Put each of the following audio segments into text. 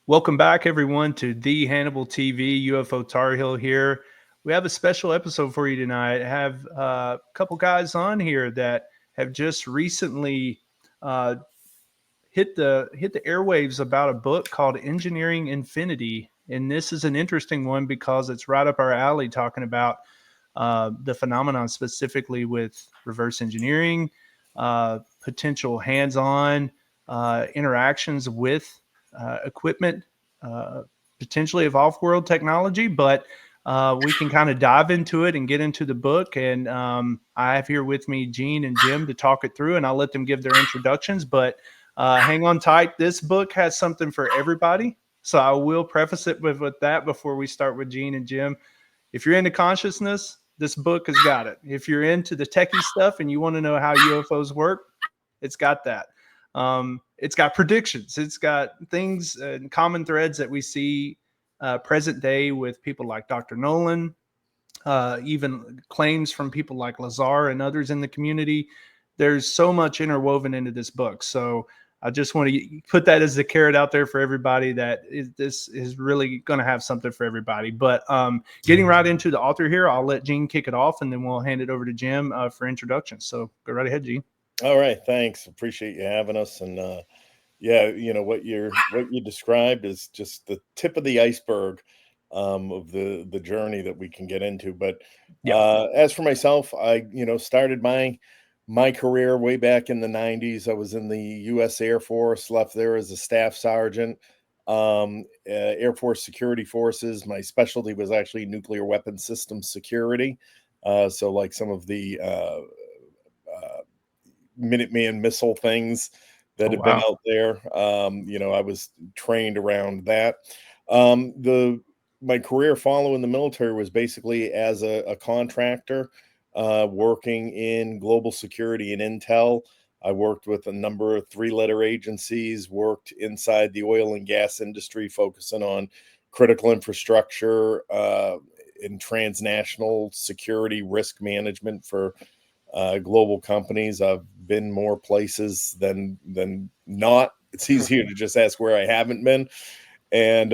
Welcome back, everyone, to the Hannibal TV UFO Tar Heel here. We have a special episode for you tonight. I have a couple guys on here that have just recently hit the airwaves about a book called Engineering Infinity, and this is an interesting one because it's right up our alley, talking about the phenomenon specifically with reverse engineering, potential hands-on interactions with equipment, potentially of off-world technology, but we can kind of dive into it and get into the book. And I have here with me Gene and Jim to talk it through, and I'll let them give their introductions. But hang on tight. This book has something for everybody. So I will preface it with that before we start with Gene and Jim. If you're into consciousness, this book has got it. If you're into the techie stuff and you want to know how UFOs work, it's got that. It's got predictions. It's got things and common threads that we see present day with people like Dr. Nolan, even claims from people like Lazar and others in the community. There's so much interwoven into this book. So I just want to put that as the carrot out there for everybody, that this is really going to have something for everybody. But getting right into the author here, I'll let Gene kick it off, and then we'll hand it over to Jim for introductions. So go right ahead, Gene. All right, thanks. Appreciate you having us. And yeah, what you described is just the tip of the iceberg of the journey that we can get into. But as for myself, I started my career way back in the 90s. I was in the U.S. Air Force, left there as a staff sergeant, Air Force Security Forces. My specialty was actually nuclear weapon system security. So like some of the Minuteman missile things that have been out there. I was trained around that. My career following the military was basically as a contractor, working in global security and intel. I worked with a number of three-letter agencies, worked inside the oil and gas industry, focusing on critical infrastructure and transnational security risk management for global companies. I've been more places than not. It's easier to just ask where I haven't been. And,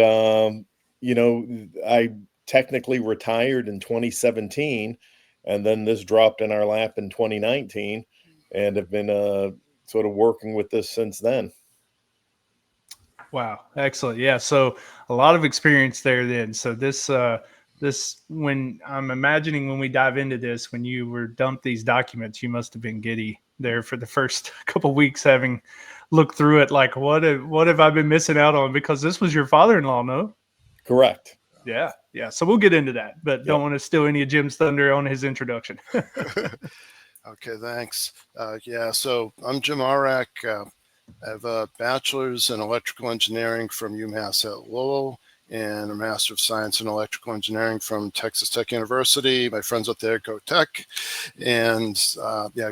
I technically retired in 2017, and then this dropped in our lap in 2019, and have been sort of working with this since then. Wow. Excellent. Yeah. So a lot of experience there then. So this, when I'm imagining when we dive into this, when you were dumped these documents, you must have been giddy there for the first couple of weeks, having looked through it. Like, what have I been missing out on? Because this was your father-in-law, no? Correct. Yeah. Yeah. So we'll get into that, but don't want to steal any of Jim's thunder on his introduction. Okay. Thanks. So I'm Jim Arak. I have a bachelor's in electrical engineering from UMass at Lowell, and a Master of Science in Electrical Engineering from Texas Tech University. My friends up there go Tech, and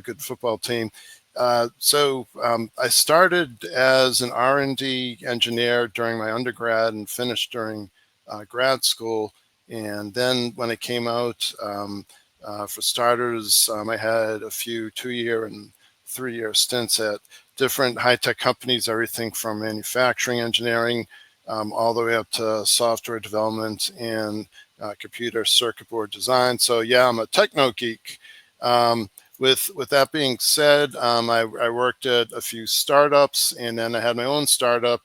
good football team. So I started as an R&D engineer during my undergrad and finished during grad school. And then when I came out, for starters, I had a few 2-year and 3-year stints at different high-tech companies, everything from manufacturing engineering all the way up to software development and computer circuit board design. So yeah, I'm a techno geek. With that being said, I worked at a few startups, and then I had my own startup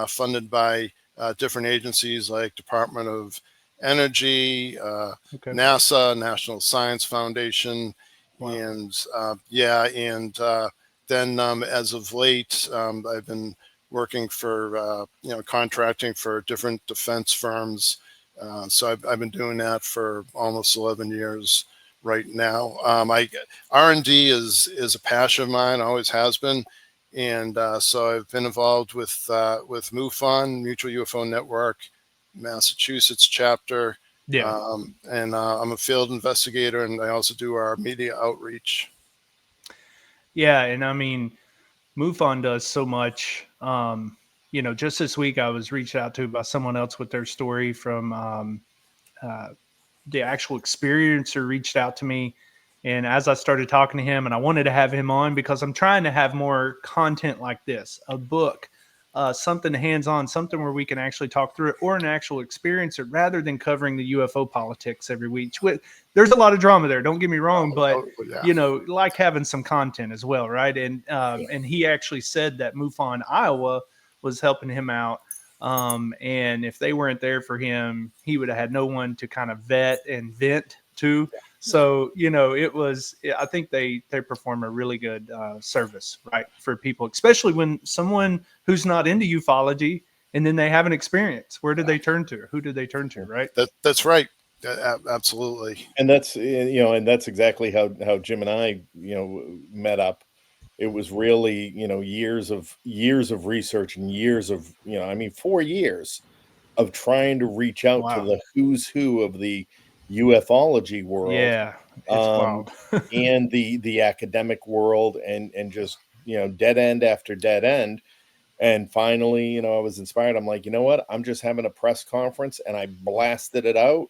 funded by different agencies like Department of Energy, NASA, National Science Foundation, and then as of late, I've been working for contracting for different defense firms. So I've been doing that for almost 11 years right now. R&D is a passion of mine, always has been, and so I've been involved with MUFON, Mutual UFO Network, Massachusetts chapter. And I'm a field investigator, and I also do our media outreach. Yeah, and I mean, MUFON does so much. Just this week I was reached out to by someone else with their story from the actual experiencer reached out to me. And as I started talking to him, and I wanted to have him on because I'm trying to have more content like this, a book something hands-on, something where we can actually talk through it, or an actual experience it, rather than covering the UFO politics every week. There's a lot of drama there, don't get me wrong, but like having some content as well, right? And he actually said that MUFON Iowa was helping him out. And if they weren't there for him, he would have had no one to kind of vet and vent to. So, I think they perform a really good service, right, for people, especially when someone who's not into ufology and then they have an experience. Where did they turn to? Who did they turn to, right? That's right. Absolutely. And that's, and that's exactly how Jim and I, met up. It was really, years of research and years of, 4 years of trying to reach out to the who's who of the ufology world. Yeah, it's wild. And the academic world, and just, dead end after dead end. And finally, I was inspired. I'm like, you know what? I'm just having a press conference, and I blasted it out.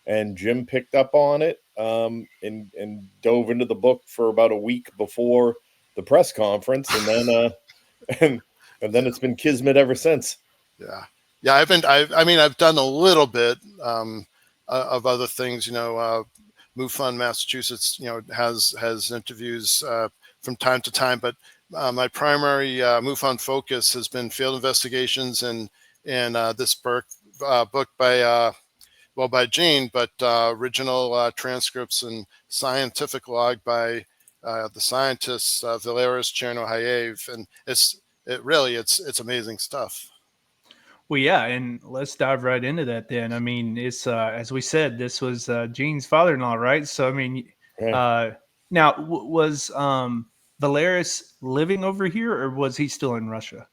And Jim picked up on it, and dove into the book for about a week before the press conference, and then and then it's been kismet ever since. Yeah. I've done a little bit of other things. MUFON Massachusetts, has interviews from time to time, but my primary MUFON focus has been field investigations and this book by Gene, but original transcripts and scientific log by the scientist Valerijs Černohajev, and it's amazing stuff. Well, yeah, and let's dive right into that then. I mean, it's as we said, this was Gene's father-in-law, right? So, I mean, now was Valerijs living over here, or was he still in Russia?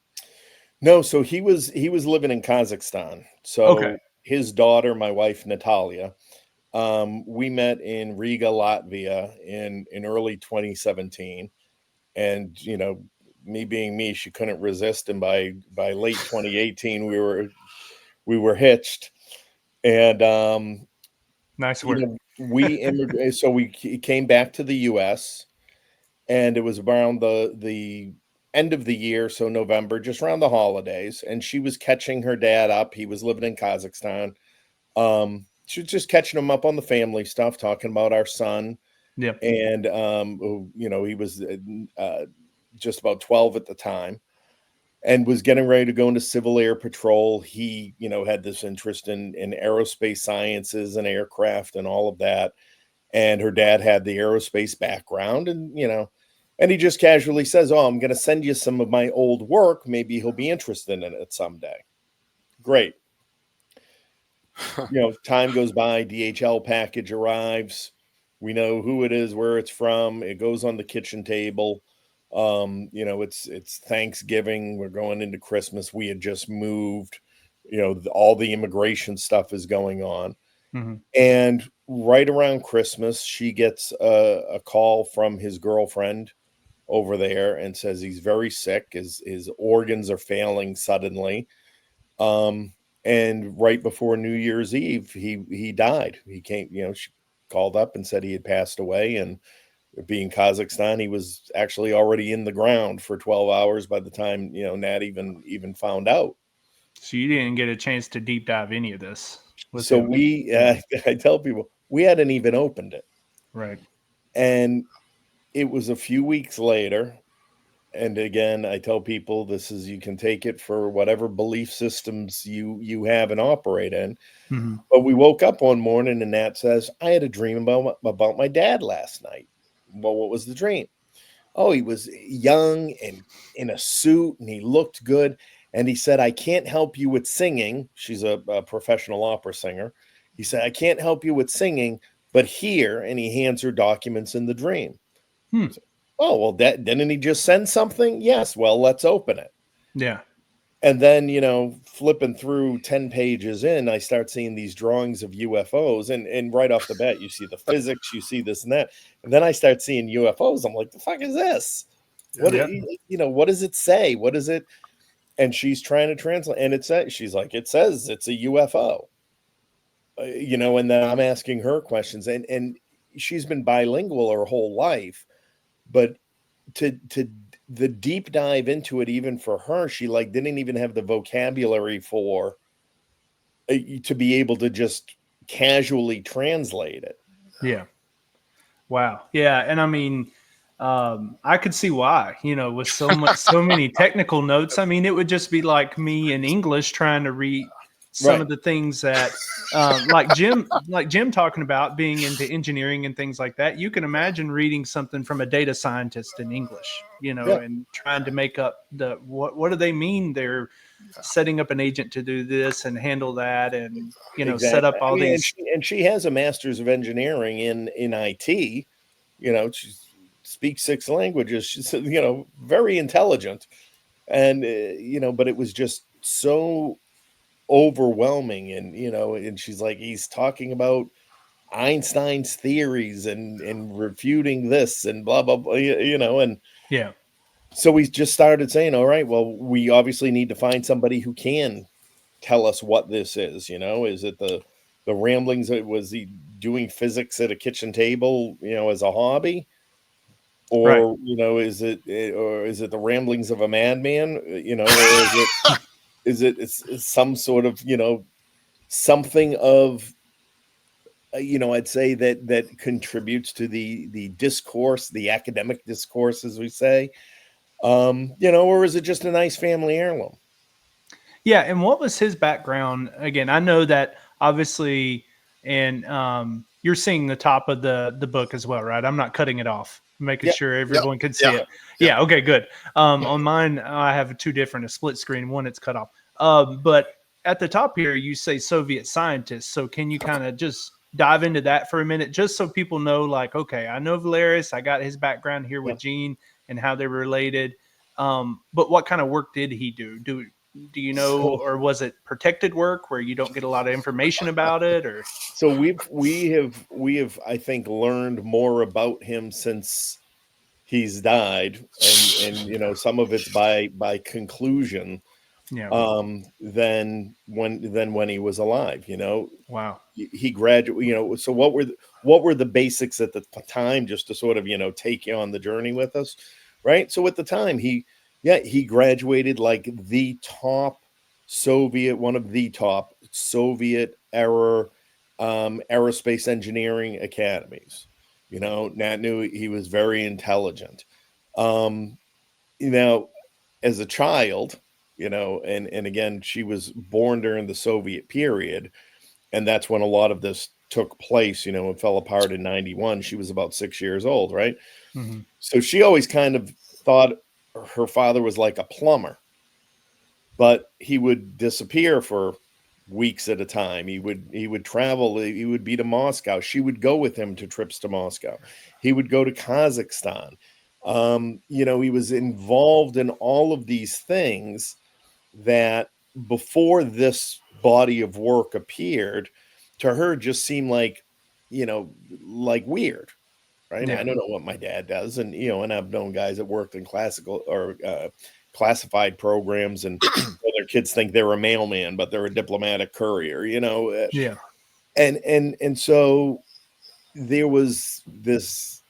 No, so he was living in Kazakhstan. So his daughter, my wife Natalia, we met in Riga, Latvia in early 2017, and me being me, she couldn't resist, and by late 2018 we were hitched. And nice work. we immigrated, so we came back to the US, and it was around the end of the year, so November, just around the holidays, and she was catching her dad up. He was living in Kazakhstan. She was just catching him up on the family stuff, talking about our son. Yeah. And he was just about 12 at the time, and was getting ready to go into Civil Air Patrol. He, had this interest in aerospace sciences and aircraft and all of that. And her dad had the aerospace background, and he just casually says, "Oh, I'm going to send you some of my old work. Maybe he'll be interested in it someday." Great. Time goes by, DHL package arrives. We know who it is, where it's from. It goes on the kitchen table. It's Thanksgiving. We're going into Christmas. We had just moved. All the immigration stuff is going on. Mm-hmm. And right around Christmas, she gets a call from his girlfriend over there and says he's very sick. His organs are failing suddenly. And right before New Year's Eve, he died. He came, she called up and said he had passed away, and being Kazakhstan, he was actually already in the ground for 12 hours by the time, Nat even found out. So you didn't get a chance to deep dive any of this. So I tell people, we hadn't even opened it. Right. And it was a few weeks later. And again, I tell people you can take it for whatever belief systems you have and operate in. Mm-hmm. But we woke up one morning and Nat says, "I had a dream about my dad last night." Well, what was the dream? Oh, he was young and in a suit, and he looked good. And he said, "I can't help you with singing." She's a professional opera singer. He said, "I can't help you with singing, but here," and he hands her documents in the dream. So, oh, well, didn't he just send something? Yes. Well, let's open it. Yeah. And then, flipping through 10 pages in, I start seeing these drawings of UFOs, and right off the bat, you see the physics, you see this and that. And then I start seeing UFOs. I'm like, the fuck is this? What does it say? What is it? And she's trying to translate, and she's like, it says it's a UFO. And then I'm asking her questions, and she's been bilingual her whole life, but to the deep dive into it, even for her, she like didn't even have the vocabulary for to be able to just casually translate it. Yeah. Wow. Yeah. And I mean, I could see why, with so many technical notes. I mean, it would just be like me in English trying to read some Right. of the things that, like Jim talking about being into engineering and things like that. You can imagine reading something from a data scientist in English, Yeah. and trying to make up what do they mean? They're setting up an agent to do this and handle that, and Exactly. set up all I mean, these. and she has a master's of engineering in IT. She speaks 6 languages. She's very intelligent, and but it was just so overwhelming, and she's like, he's talking about Einstein's theories and refuting this and blah blah blah, and Yeah. so we just started saying, all right, well, we obviously need to find somebody who can tell us what this is. Is it the ramblings? Was he doing physics at a kitchen table, as a hobby? Right. Or, is it the ramblings of a madman? Or it's some sort of, something of, I'd say that contributes to the discourse, the academic discourse, as we say, or is it just a nice family heirloom? Yeah, and what was his background? Again, I know that obviously, and you're seeing the top of the book as well, right? I'm not cutting it off, making Yeah. sure Yep. everyone can see Yeah. it. Yep. Yeah, okay, good. On mine, I have two different, a split screen, one it's cut off. But at the top here, you say Soviet scientist. So can you kind of just dive into that for a minute, just so people know, like, okay, I know Valerijs, I got his background here with Gene and how they were related. But what kind of work did he do? Do you know, or was it protected work where you don't get a lot of information about it? Or So we have I think learned more about him since he's died, and some of it's by conclusion, yeah, than when he was alive. wow, He graduated. So what were the basics at the time, just to sort of take you on the journey with us, right? So at the time he graduated like one of the top Soviet era aerospace engineering academies. Nat knew he was very intelligent. Um, as a child, and again, she was born during the Soviet period, and that's when a lot of this took place, and fell apart in 91. She was about 6 years old, right? mm-hmm. So she always kind of thought her father was like a plumber, but he would disappear for weeks at a time. He would travel. He would be to Moscow. She would go with him to trips to Moscow. He would go to Kazakhstan. He was involved in all of these things that before this body of work appeared, to her just seemed like, like weird, right? Yeah. I don't know what my dad does, and I've known guys that worked in classical or classified programs, and their kids think they're a mailman, but they're a diplomatic courier, Yeah. and so there was this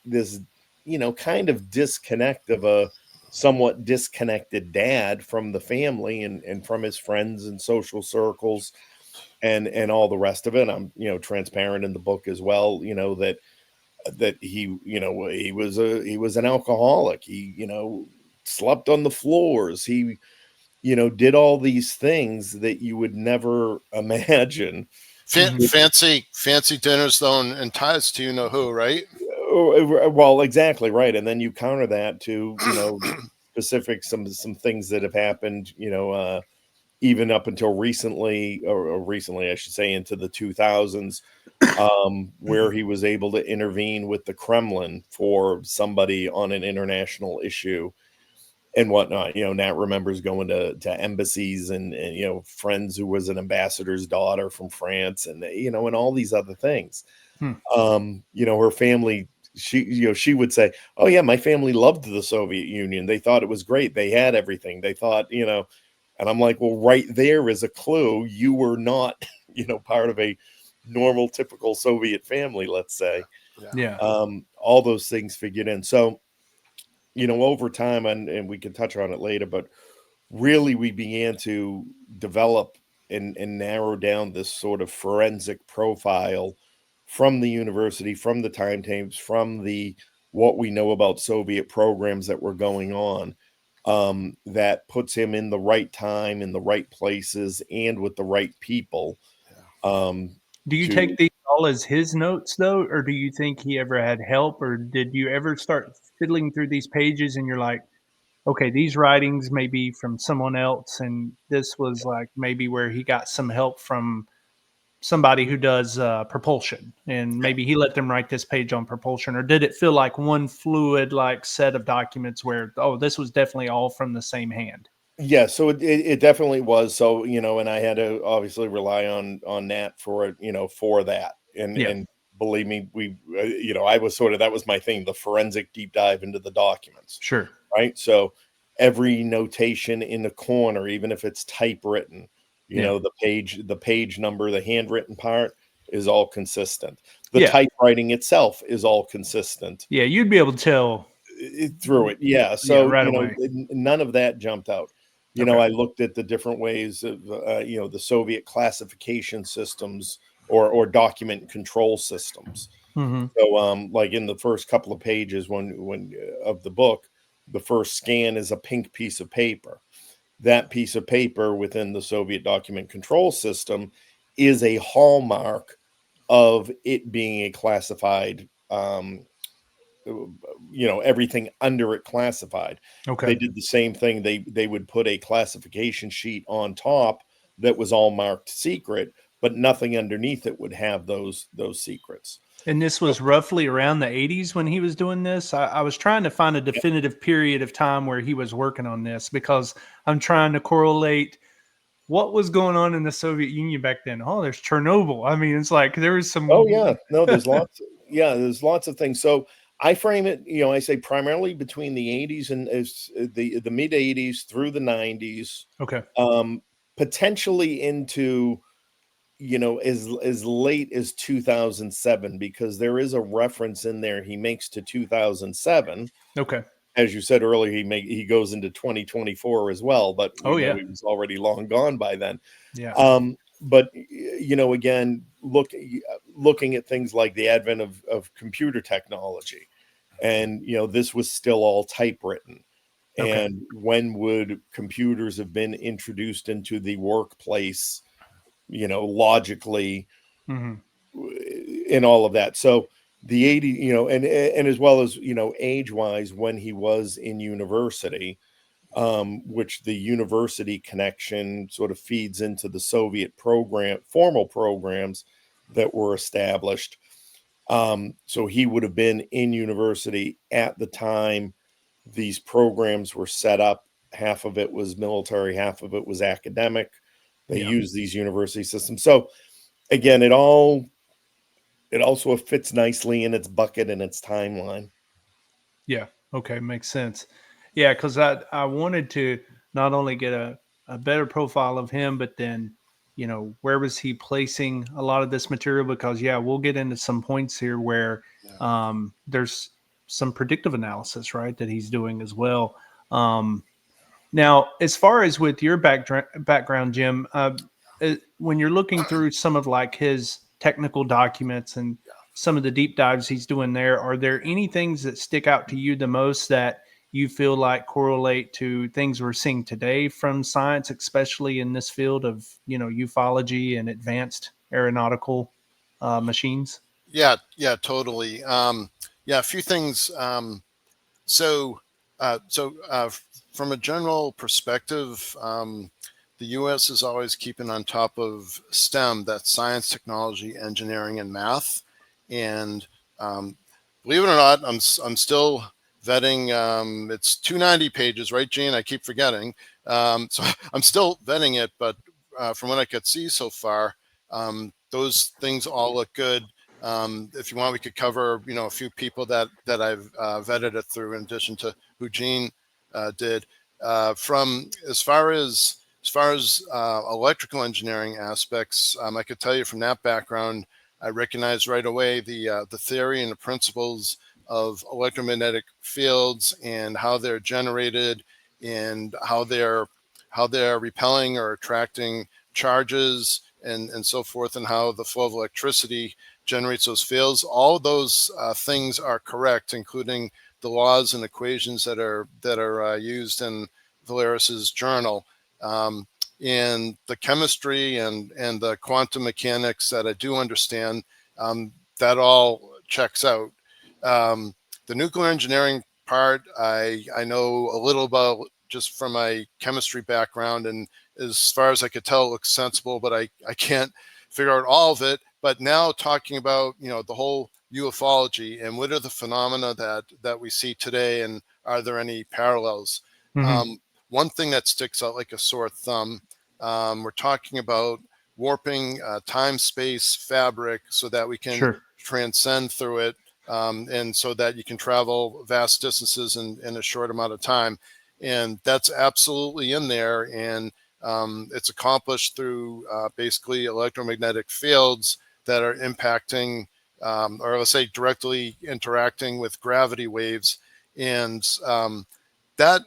kind of disconnect of a somewhat disconnected dad from the family and from his friends and social circles and all the rest of it. I'm transparent in the book as well, that he was an alcoholic. He slept on the floors. He did all these things that you would never imagine. Fancy dinners though, and ties to who, right? Well, exactly right. And then you counter that to specific some things that have happened, even up until recently, or recently I should say, into the 2000s, where he was able to intervene with the Kremlin for somebody on an international issue and whatnot. Nat remembers going to embassies and friends who was an ambassador's daughter from France, and and all these other things. Her family, she would say, oh yeah, my family loved the Soviet Union. They thought it was great. They had everything. They thought, and I'm like, well, right there is a clue. You were not, part of a normal, typical Soviet family, let's say. Yeah. All those things figured in. So over time, and we can touch on it later, but really we began to develop and narrow down this sort of forensic profile from the university, from the timetables, from the what we know about Soviet programs that were going on, that puts him in the right time, in the right places, and with the right people. Do you take these all as his notes, though, or do you think he ever had help, or did you ever start fiddling through these pages and you're like, okay, these writings may be from someone else, and this was like maybe where he got some help from somebody who does propulsion, and maybe he let them write this page on propulsion, or did it feel like one fluid like set of documents where, oh, this was definitely all from the same hand? Yeah, so it definitely was. So, and I had to obviously rely on Nat for it, for that. Yeah, And believe me, I was that was my thing, the forensic deep dive into the documents, sure. right? So every notation in the corner, even if it's typewritten, Yeah. the page number, the handwritten part is all consistent. The Yeah. typewriting itself is all consistent Yeah, you'd be able to tell. through it. Yeah. Yeah, So, right away. none of that jumped out. Okay. I looked at the different ways of, the Soviet classification systems or document control systems. Mhm. So, like in the first couple of pages when of the book, the first scan is a pink piece of paper. That piece of paper within the Soviet document control system is a hallmark of it being a classified, everything under it classified. Okay. They did the same thing. They would put a classification sheet on top that was all marked secret, but nothing underneath it would have those secrets. And this So, was roughly around the 80s when he was doing this. I was trying to find a yeah. definitive period of time where he was working on this, because I'm trying to correlate what was going on in the Soviet Union back then. Oh, there's Chernobyl. I mean, it's like there was Oh some. yeah, no, there's lots. Yeah, there's lots of things. So I frame it, I say primarily between the 80s and the mid 80s through the 90s, Okay. potentially into as late as 2007, because there is a reference in there he makes to 2007. Okay. As you said earlier, he goes into 2024 as well, but we Oh, know yeah. he was already long gone by then. Yeah. But again, looking at things like the advent of computer technology, and this was still all typewritten. Okay. And when would computers have been introduced into the workplace, logically, Hmm. in all of that? So the 80, and as well as, age wise, when he was in university, which the university connection sort of feeds into the Soviet formal programs that were established. So he would have been in university at the time these programs were set up. Half of it was military, half of it was academic. They Yeah. use these university systems. So again, it also fits nicely in its bucket and its timeline. Yeah. Okay. Makes sense. Yeah. Because I wanted to not only get a better profile of him, but then, where was he placing a lot of this material? Because, yeah, we'll get into some points here where there's some predictive analysis, right, that he's doing as well. Now, as far as with your background, Jim, when you're looking through some of like his technical documents and some of the deep dives he's doing there, are there any things that stick out to you the most that you feel like correlate to things we're seeing today from science, especially in this field of, ufology and advanced aeronautical machines? Yeah, yeah, totally. Yeah, a few things. So, from a general perspective, the U.S. is always keeping on top of STEM, that's science, technology, engineering, and math. And believe it or not, I'm still vetting. It's 290 pages, right, Gene? I keep forgetting. So I'm still vetting it, but from what I could see so far, those things all look good. If you want, we could cover, a few people that I've vetted it through, in addition to who Gene did. From as far as electrical engineering aspects, I could tell you from that background, I recognized right away the theory and the principles of electromagnetic fields and how they're generated and how they're repelling or attracting charges and so forth, and how the flow of electricity generates those fields. All of those things are correct, including the laws and equations that are used in Valerijs's journal. And the chemistry and the quantum mechanics that I do understand, that all checks out. The nuclear engineering part, I know a little about just from my chemistry background, and as far as I could tell, it looks sensible, but I can't figure out all of it. But now talking about, the whole ufology and what are the phenomena that we see today, and are there any parallels? Mm-hmm. One thing that sticks out like a sore thumb, we're talking about warping time-space fabric so that we can Sure. transcend through it, and so that you can travel vast distances in a short amount of time. And that's absolutely in there. And it's accomplished through basically electromagnetic fields that are impacting, or let's say directly interacting with gravity waves. And that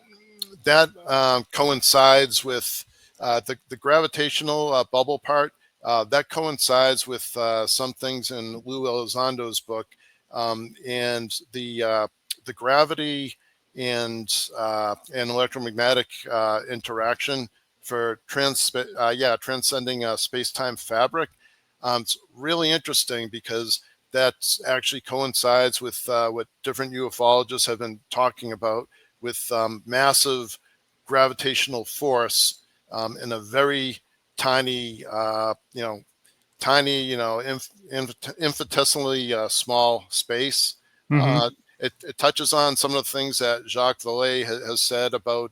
coincides with the gravitational bubble part. That coincides with some things in Lou Elizondo's book, and the gravity and electromagnetic interaction for transcending space-time fabric. It's really interesting because that actually coincides with what different ufologists have been talking about, with massive gravitational force in a very tiny, infinitesimally small space. Mm-hmm. It touches on some of the things that Jacques Vallée has said about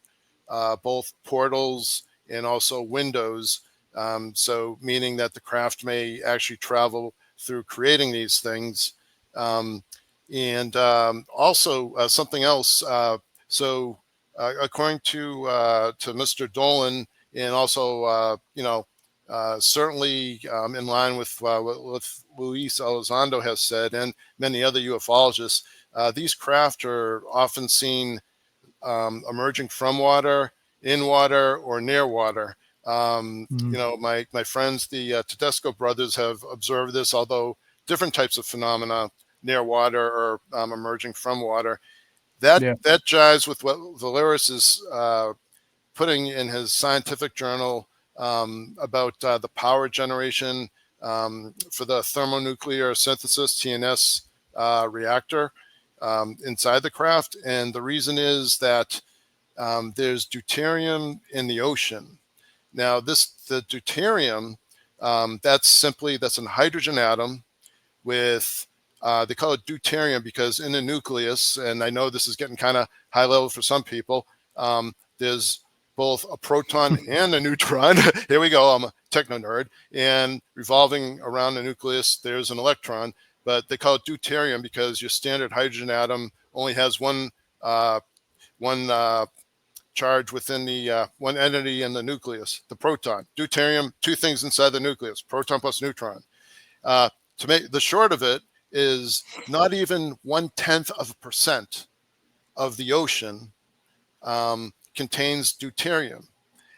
both portals and also windows. So meaning that the craft may actually travel through creating these things. And also something else. So according to Mr. Dolan, and also, certainly in line with what Luis Elizondo has said, and many other ufologists, these craft are often seen emerging from water, in water, or near water. Mm-hmm. My friends, the Tedesco brothers, have observed this, although different types of phenomena near water or emerging from water. That Yeah. jives with what Valerijs is putting in his scientific journal about the power generation for the thermonuclear synthesis (TNS) reactor inside the craft. And the reason is that there's deuterium in the ocean. Now, the deuterium, that's a hydrogen atom with, they call it deuterium because in the nucleus, and I know this is getting kind of high level for some people, there's both a proton and a neutron. Here we go, I'm a techno nerd. And revolving around the nucleus, there's an electron, but they call it deuterium because your standard hydrogen atom only has one charge within the one entity in the nucleus, the proton. Deuterium, two things inside the nucleus, proton plus neutron. To make the short of it is not even 0.1% of the ocean contains deuterium.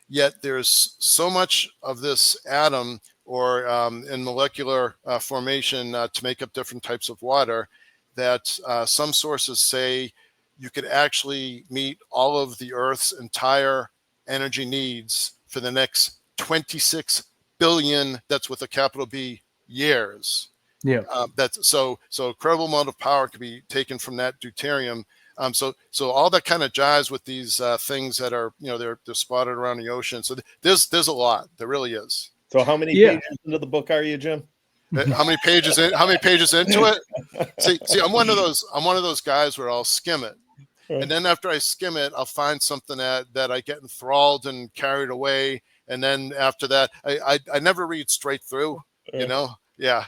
Yet there's so much of this atom or in molecular formation to make up different types of water that some sources say you could actually meet all of the Earth's entire energy needs for the next 26 billion, that's with a capital B, years. Yeah. That's so incredible amount of power could be taken from that deuterium. So all that kind of jives with these things that are, they're spotted around the ocean. So there's a lot. There really is. So how many Yeah. pages into the book are you, Jim? How many pages into it? See, I'm one of those guys where I'll skim it. And then after I skim it, I'll find something that I get enthralled and carried away. And then after that, I never read straight through, Yeah.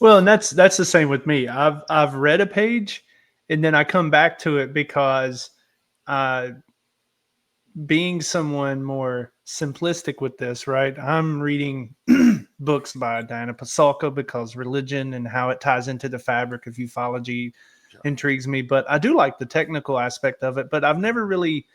Well, and that's the same with me. I've read a page and then I come back to it because being someone more simplistic with this, right? I'm reading books by Diana Pasulka because religion and how it ties into the fabric of ufology. intrigues me. But I do like the technical aspect of it. But I've never really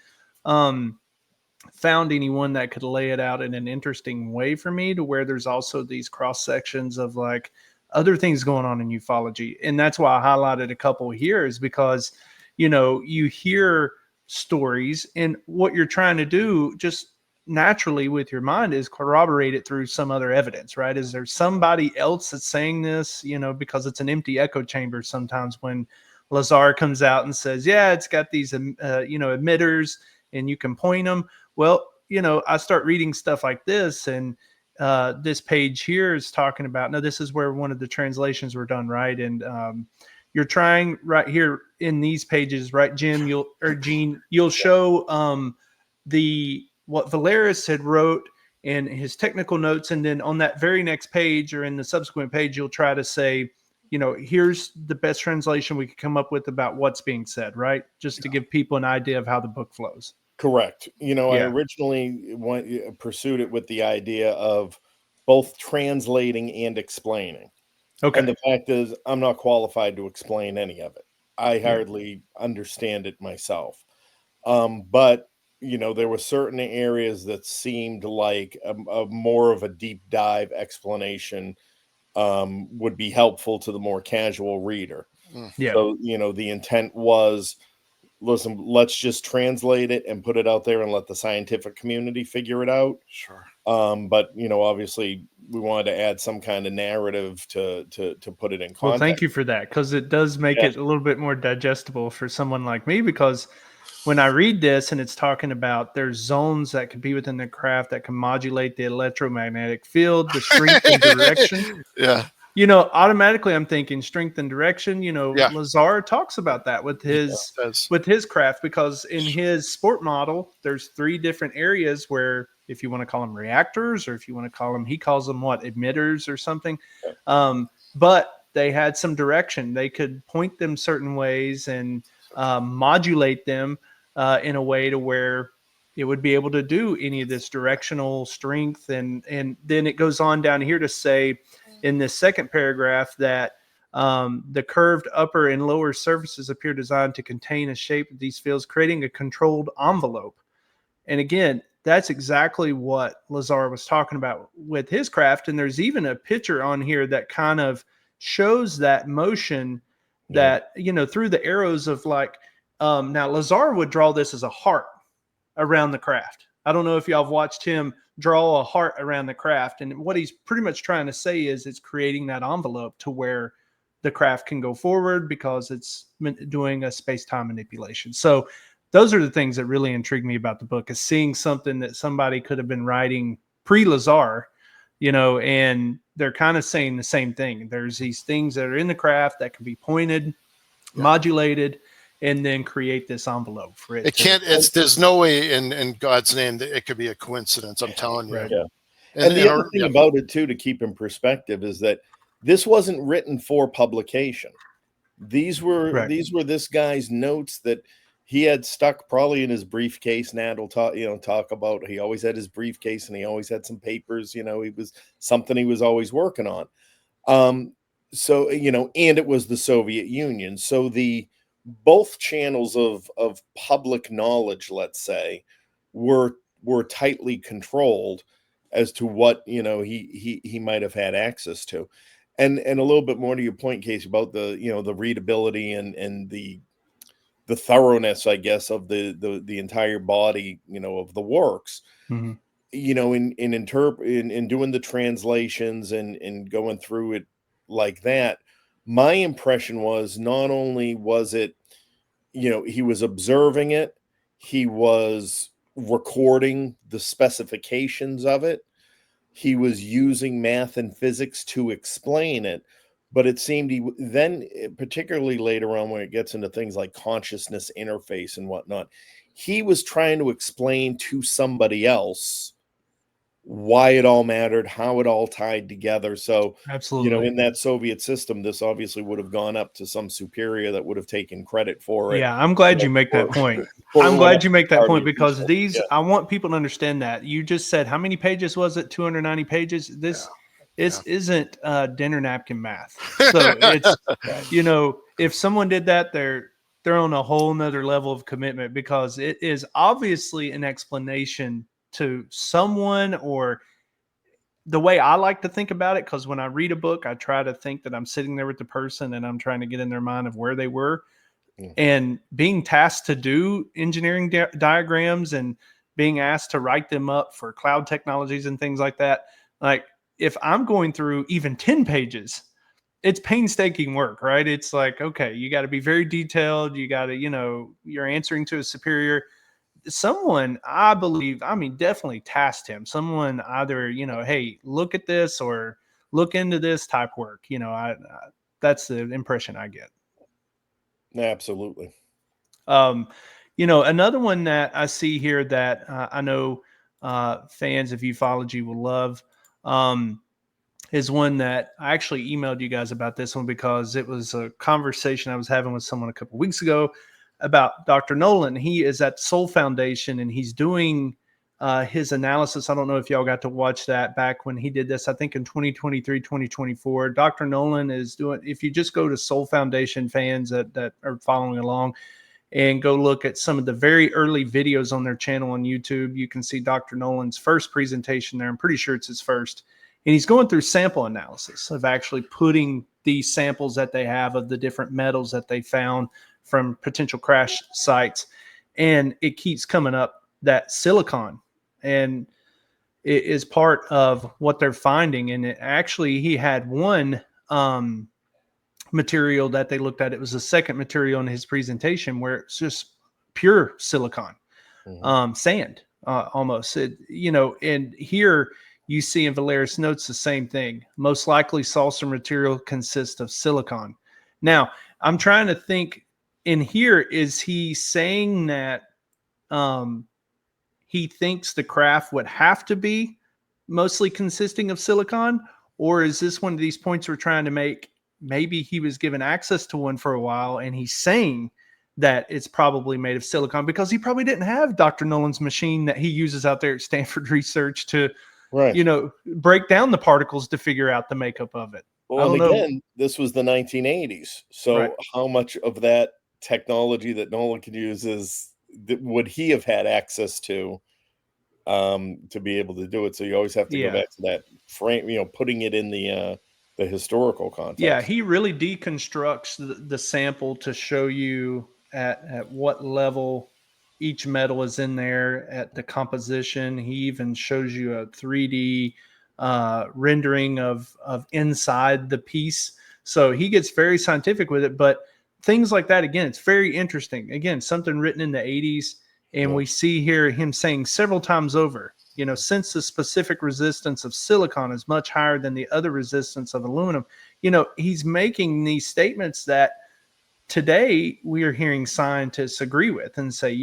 found anyone that could lay it out in an interesting way for me, to where there's also these cross sections of like other things going on in ufology. And that's why I highlighted a couple here, is because, you know, you hear stories, and what you're trying to do just naturally with your mind is corroborate it through some other evidence, right? Is there somebody else that's saying this? You know, because it's an empty echo chamber sometimes when Lazar comes out and says, yeah, it's got these, emitters, and you can point them. Well, you know, I start reading stuff like this, and this page here is talking about, now this is where one of the translations were done, right? And you're trying right here in these pages, right, Jim, Gene, you'll show what Valerijs had wrote in his technical notes, and then on that very next page, or in the subsequent page, you'll try to say, you know, here's the best translation we could come up with about what's being said, right? Just to give people an idea of how the book flows. Correct. You know, I originally pursued it with the idea of both translating and explaining. Okay. And the fact is, I'm not qualified to explain any of it. I hardly understand it myself. But, you know, there were certain areas that seemed like a more of a deep dive explanation would be helpful to the more casual reader. Yeah. So, you know, the intent was, listen, let's just translate it and put it out there and let the scientific community figure it out. Sure. But, you know, obviously we wanted to add some kind of narrative to put it in context. Well, thank you for that, because it does make it a little bit more digestible for someone like me, because when I read this and it's talking about there's zones that could be within the craft that can modulate the electromagnetic field, the strength and direction. Yeah. You know, automatically I'm thinking strength and direction. You know, Lazar talks about that with his craft, because in his sport model, there's 3 different areas where, if you want to call them reactors, or if you want to call them, he calls them what, emitters or something. But they had some direction. They could point them certain ways and modulate them in a way to where it would be able to do any of this directional strength. And then it goes on down here to say, in this second paragraph, that the curved upper and lower surfaces appear designed to contain a shape of these fields, creating a controlled envelope. And again, that's exactly what Lazar was talking about with his craft. And there's even a picture on here that kind of shows that motion that, you know, through the arrows of like, now Lazar would draw this as a heart around the craft. I don't know if y'all have watched him draw a heart around the craft. And what he's pretty much trying to say is it's creating that envelope to where the craft can go forward, because it's doing a space-time manipulation. So those are the things that really intrigue me about the book, is seeing something that somebody could have been writing pre-Lazar, you know, and they're kind of saying the same thing. There's these things that are in the craft that can be pointed, modulated, and then create this envelope for it. There's no way in God's name that it could be a coincidence. I'm telling you. Right. Yeah. And the other thing about it too, to keep in perspective, is that this wasn't written for publication. These were this guy's notes that he had stuck probably in his briefcase. Nat will talk about, he always had his briefcase and he always had some papers, you know, he was always working on. So, you know, and it was the Soviet Union. So both channels of public knowledge, let's say, were tightly controlled as to what, you know, he might have had access to. And a little bit more to your point, Casey, about the, you know, the readability and the thoroughness, I guess, of the entire body, you know, of the works. Mm-hmm. You know, in doing the translations and going through it like that, my impression was, not only was it, you know, he was observing it, he was recording the specifications of it, he was using math and physics to explain it, but it seemed then, particularly later on when it gets into things like consciousness interface and whatnot, he was trying to explain to somebody else why it all mattered, how it all tied together. So, absolutely, you know, in that Soviet system, this obviously would have gone up to some superior that would have taken credit for it. Yeah, I'm glad you make that point. I'm glad you make that point, because I want people to understand that. You just said, how many pages was it? 290 pages. This isn't dinner napkin math. So it's, you know, if someone did that, they're on a whole nother level of commitment, because it is obviously an explanation to someone, or the way I like to think about it. Because when I read a book, I try to think that I'm sitting there with the person and I'm trying to get in their mind of where they were. And being tasked to do engineering diagrams and being asked to write them up for cloud technologies and things like that. Like, if I'm going through even 10 pages, it's painstaking work, right? It's like, okay, you got to be very detailed. You got to, you're answering to a superior. Someone, I believe, definitely tasked him. Someone either, hey, look at this or look into this type work. That's the impression I get. Absolutely. Another one that I see here that I know fans of ufology will love is one that I actually emailed you guys about this one, because it was a conversation I was having with someone a couple of weeks ago about Dr. Nolan. He is at Soul Foundation and he's doing his analysis. I don't know if y'all got to watch that back when he did this, I think in 2023, 2024. Dr. Nolan is doing, if you just go to Soul Foundation, fans that are following along, and go look at some of the very early videos on their channel on YouTube, you can see Dr. Nolan's first presentation there. I'm pretty sure it's his first. And he's going through sample analysis of actually putting these samples that they have of the different metals that they found from potential crash sites. And it keeps coming up that silicon and it is part of what they're finding. And it actually, he had one material that they looked at. It was the second material in his presentation where it's just pure silicon, sand, almost. And here you see in Valerijs notes the same thing. Most likely saucer material consists of silicon. Now, I'm trying to think in here, is he saying that he thinks the craft would have to be mostly consisting of silicon? Or is this one of these points we're trying to make? Maybe he was given access to one for a while and he's saying that it's probably made of silicon, because he probably didn't have Dr. Nolan's machine that he uses out there at Stanford Research to, break down the particles to figure out the makeup of it. Well, and again, this was the 1980s. So how much of that technology that Nolan could use would he have had access to be able to do it? So you always have to go back to that frame, putting it in the historical context. Yeah, he really deconstructs the sample to show you at what level each metal is in there, at the composition. He even shows you a 3D rendering of inside the piece. So he gets very scientific with it. But things like that, again, it's very interesting. Again, something written in the 80s. And we see here him saying several times over, since the specific resistance of silicon is much higher than the other resistance of aluminum, he's making these statements that today we are hearing scientists agree with and say,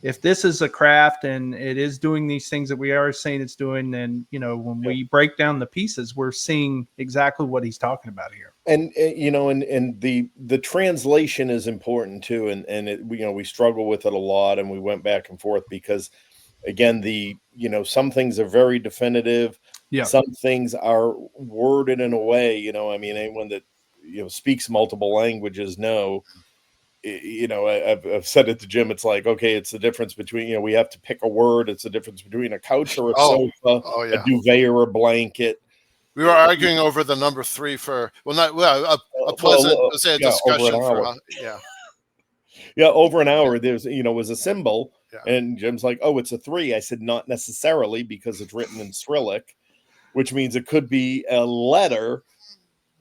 if this is a craft and it is doing these things that we are saying it's doing, then, when we break down the pieces, we're seeing exactly what he's talking about here. And, and the translation is important too. And it, we struggle with it a lot, and we went back and forth because, again, some things are very definitive. Yeah. Some things are worded in a way, anyone that, speaks multiple languages I've said it to Jim. It's like, okay, it's the difference between, we have to pick a word. It's the difference between a couch or a sofa, a duvet or a blanket. We were arguing over the number 3 for, a pleasant, discussion for, over an hour. There's, was a symbol, and Jim's like, oh, it's a 3. I said, not necessarily, because it's written in Cyrillic, which means it could be a letter.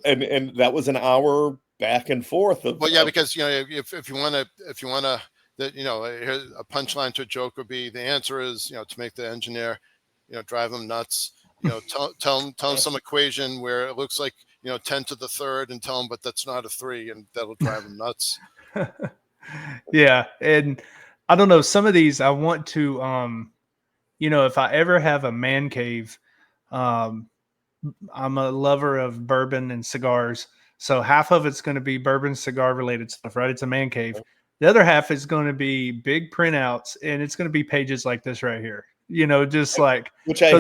And that was an hour back and forth. Because if you want to, a punchline to a joke would be, the answer is, to make the engineer, drive him nuts. Tell him some equation where it looks like 10 to the third, and tell him, but that's not a 3, and that'll drive him nuts. Yeah, and I don't know, some of these I want to, if I ever have a man cave, I'm a lover of bourbon and cigars. So half of it's going to be bourbon cigar related stuff, right? It's a man cave. The other half is going to be big printouts, and it's going to be pages like this right here. just like, which I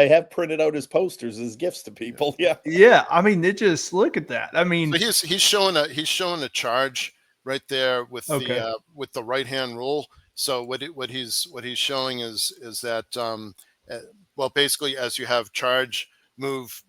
have printed out as posters as gifts to people. Yeah. Yeah. I mean, it just, look at that. I mean, so he's showing a charge right there with Okay. the right hand rule. So what he's showing is that well, basically, as you have charge move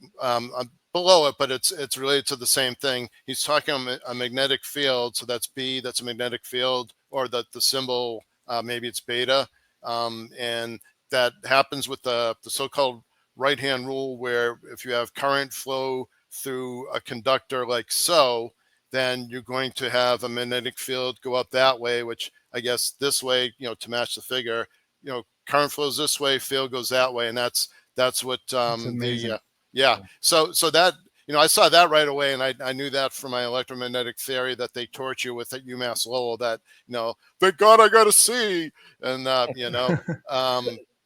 below it, but it's related to the same thing. He's talking about a magnetic field, so that's B. That's a magnetic field, or the symbol, maybe it's beta, and that happens with the so-called right hand rule, where if you have current flow through a conductor like so, then you're going to have a magnetic field go up that way, which I guess this way, to match the figure, current flows this way, field goes that way. And that's what That's amazing. So that, I saw that right away. And I knew that from my electromagnetic theory that they taught you with at UMass Lowell, that, thank God I got a C. And,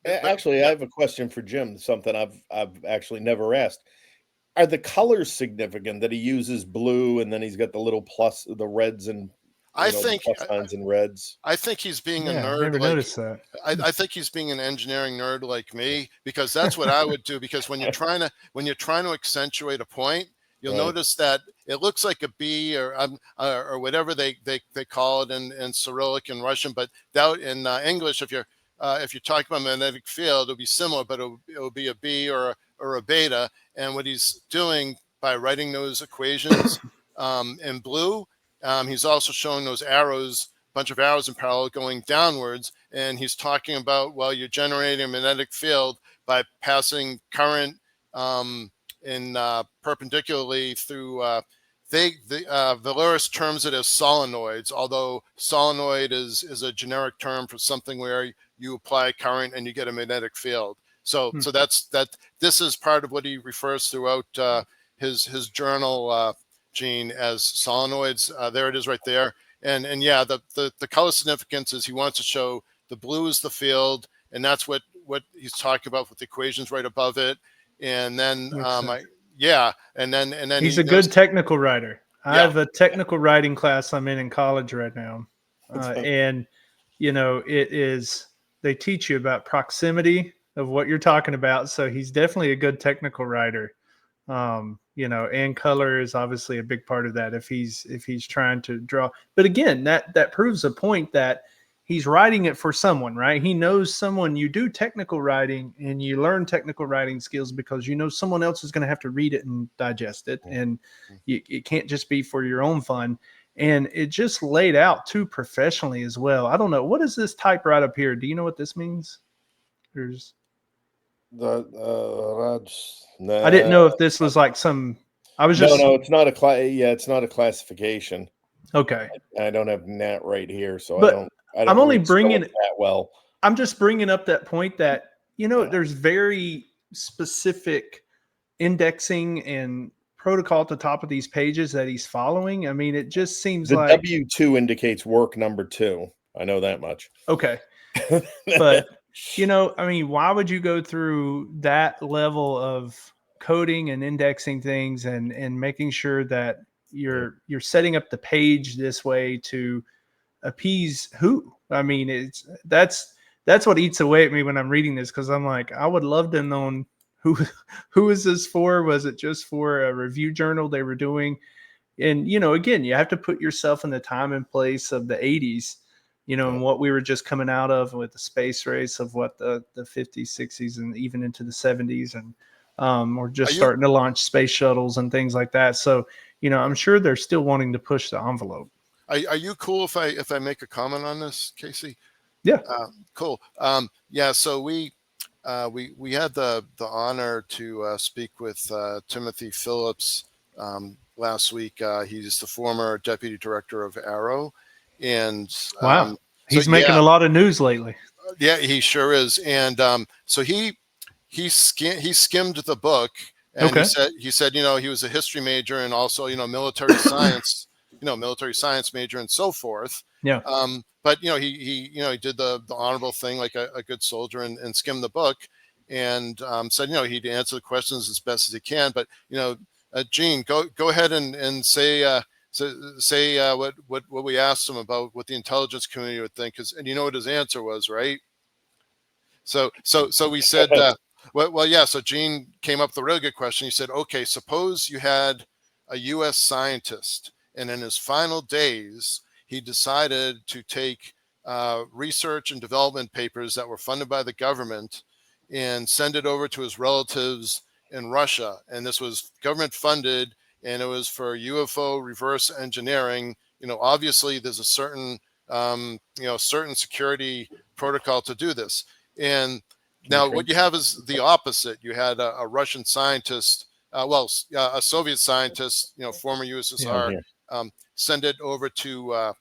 Actually, I have a question for Jim, something I've actually never asked. Are the colors significant, that he uses blue and then he's got the little plus, the reds and the plus signs and reds? I think he's being a nerd. I never noticed that. I think he's being an engineering nerd like me, because that's what I would do. Because when you're trying to accentuate a point, you'll notice that it looks like a B or whatever they call it in Cyrillic and Russian, but that in English, if you're talking about magnetic field, it'll be similar, but it'll be a B or a beta. And what he's doing by writing those equations in blue, he's also showing those arrows, bunch of arrows in parallel going downwards. And he's talking about, well, you're generating a magnetic field by passing current perpendicularly through. Valerijs terms it as solenoids, although solenoid is a generic term for something where you apply current and you get a magnetic field. So this is part of what he refers throughout his journal, Gene, as solenoids. There it is right there. And yeah, the color significance is he wants to show the blue is the field, and that's what he's talking about with the equations right above it. And then and then he's a good technical writer. I have a technical writing class I'm in college right now. And it is, they teach you about proximity of what you're talking about. So he's definitely a good technical writer. And color is obviously a big part of that if he's trying to draw. But again, that proves a point that he's writing it for someone, right? He knows someone. You do technical writing and you learn technical writing skills because someone else is going to have to read it and digest it. And it can't just be for your own fun. And it just laid out too professionally as well. I don't know. What is this type right up here? Do you know what this means? There's I didn't know if this was like some. I was just no. It's not it's not a classification. Okay, I don't have NAT right here, so but I'm only bringing it that well. I'm just bringing up that point that there's very specific indexing and protocol at the top of these pages that he's following. I mean, it just seems the like W2 indicates work number 2. I know that much. Okay, but. I mean, why would you go through that level of coding and indexing things and making sure that you're setting up the page this way to appease who? I mean, that's what eats away at me when I'm reading this, because I'm like, I would love to know who is this for? Was it just for a review journal they were doing? And again, you have to put yourself in the time and place of the 80s. And what we were just coming out of with the space race of what the 50s, 60s, and even into the 70s. And we're just starting to launch space shuttles and things like that. So, I'm sure they're still wanting to push the envelope. Are you cool if I make a comment on this, Casey? Yeah. Cool. So we had the honor to speak with Timothy Phillips last week. He's the former deputy director of Arrow. And wow, he's making a lot of news lately. Yeah, he sure is. And so he skimmed the book, and he said he was a history major and also military science major and so forth. Yeah. But he did the honorable thing like a good soldier and skimmed the book, and said he'd answer the questions as best as he can. But Gene, go ahead and say. What we asked him about what the intelligence community would think, and you know what his answer was, right? So we said, yeah. So Gene came up with a really good question. He said, okay, suppose you had a U.S. scientist, and in his final days, he decided to take research and development papers that were funded by the government and send it over to his relatives in Russia. And this was government funded, and it was for UFO reverse engineering. Obviously there's a certain, certain security protocol to do this. And now what you have is the opposite. You had a Russian scientist, a Soviet scientist, former USSR, send it over to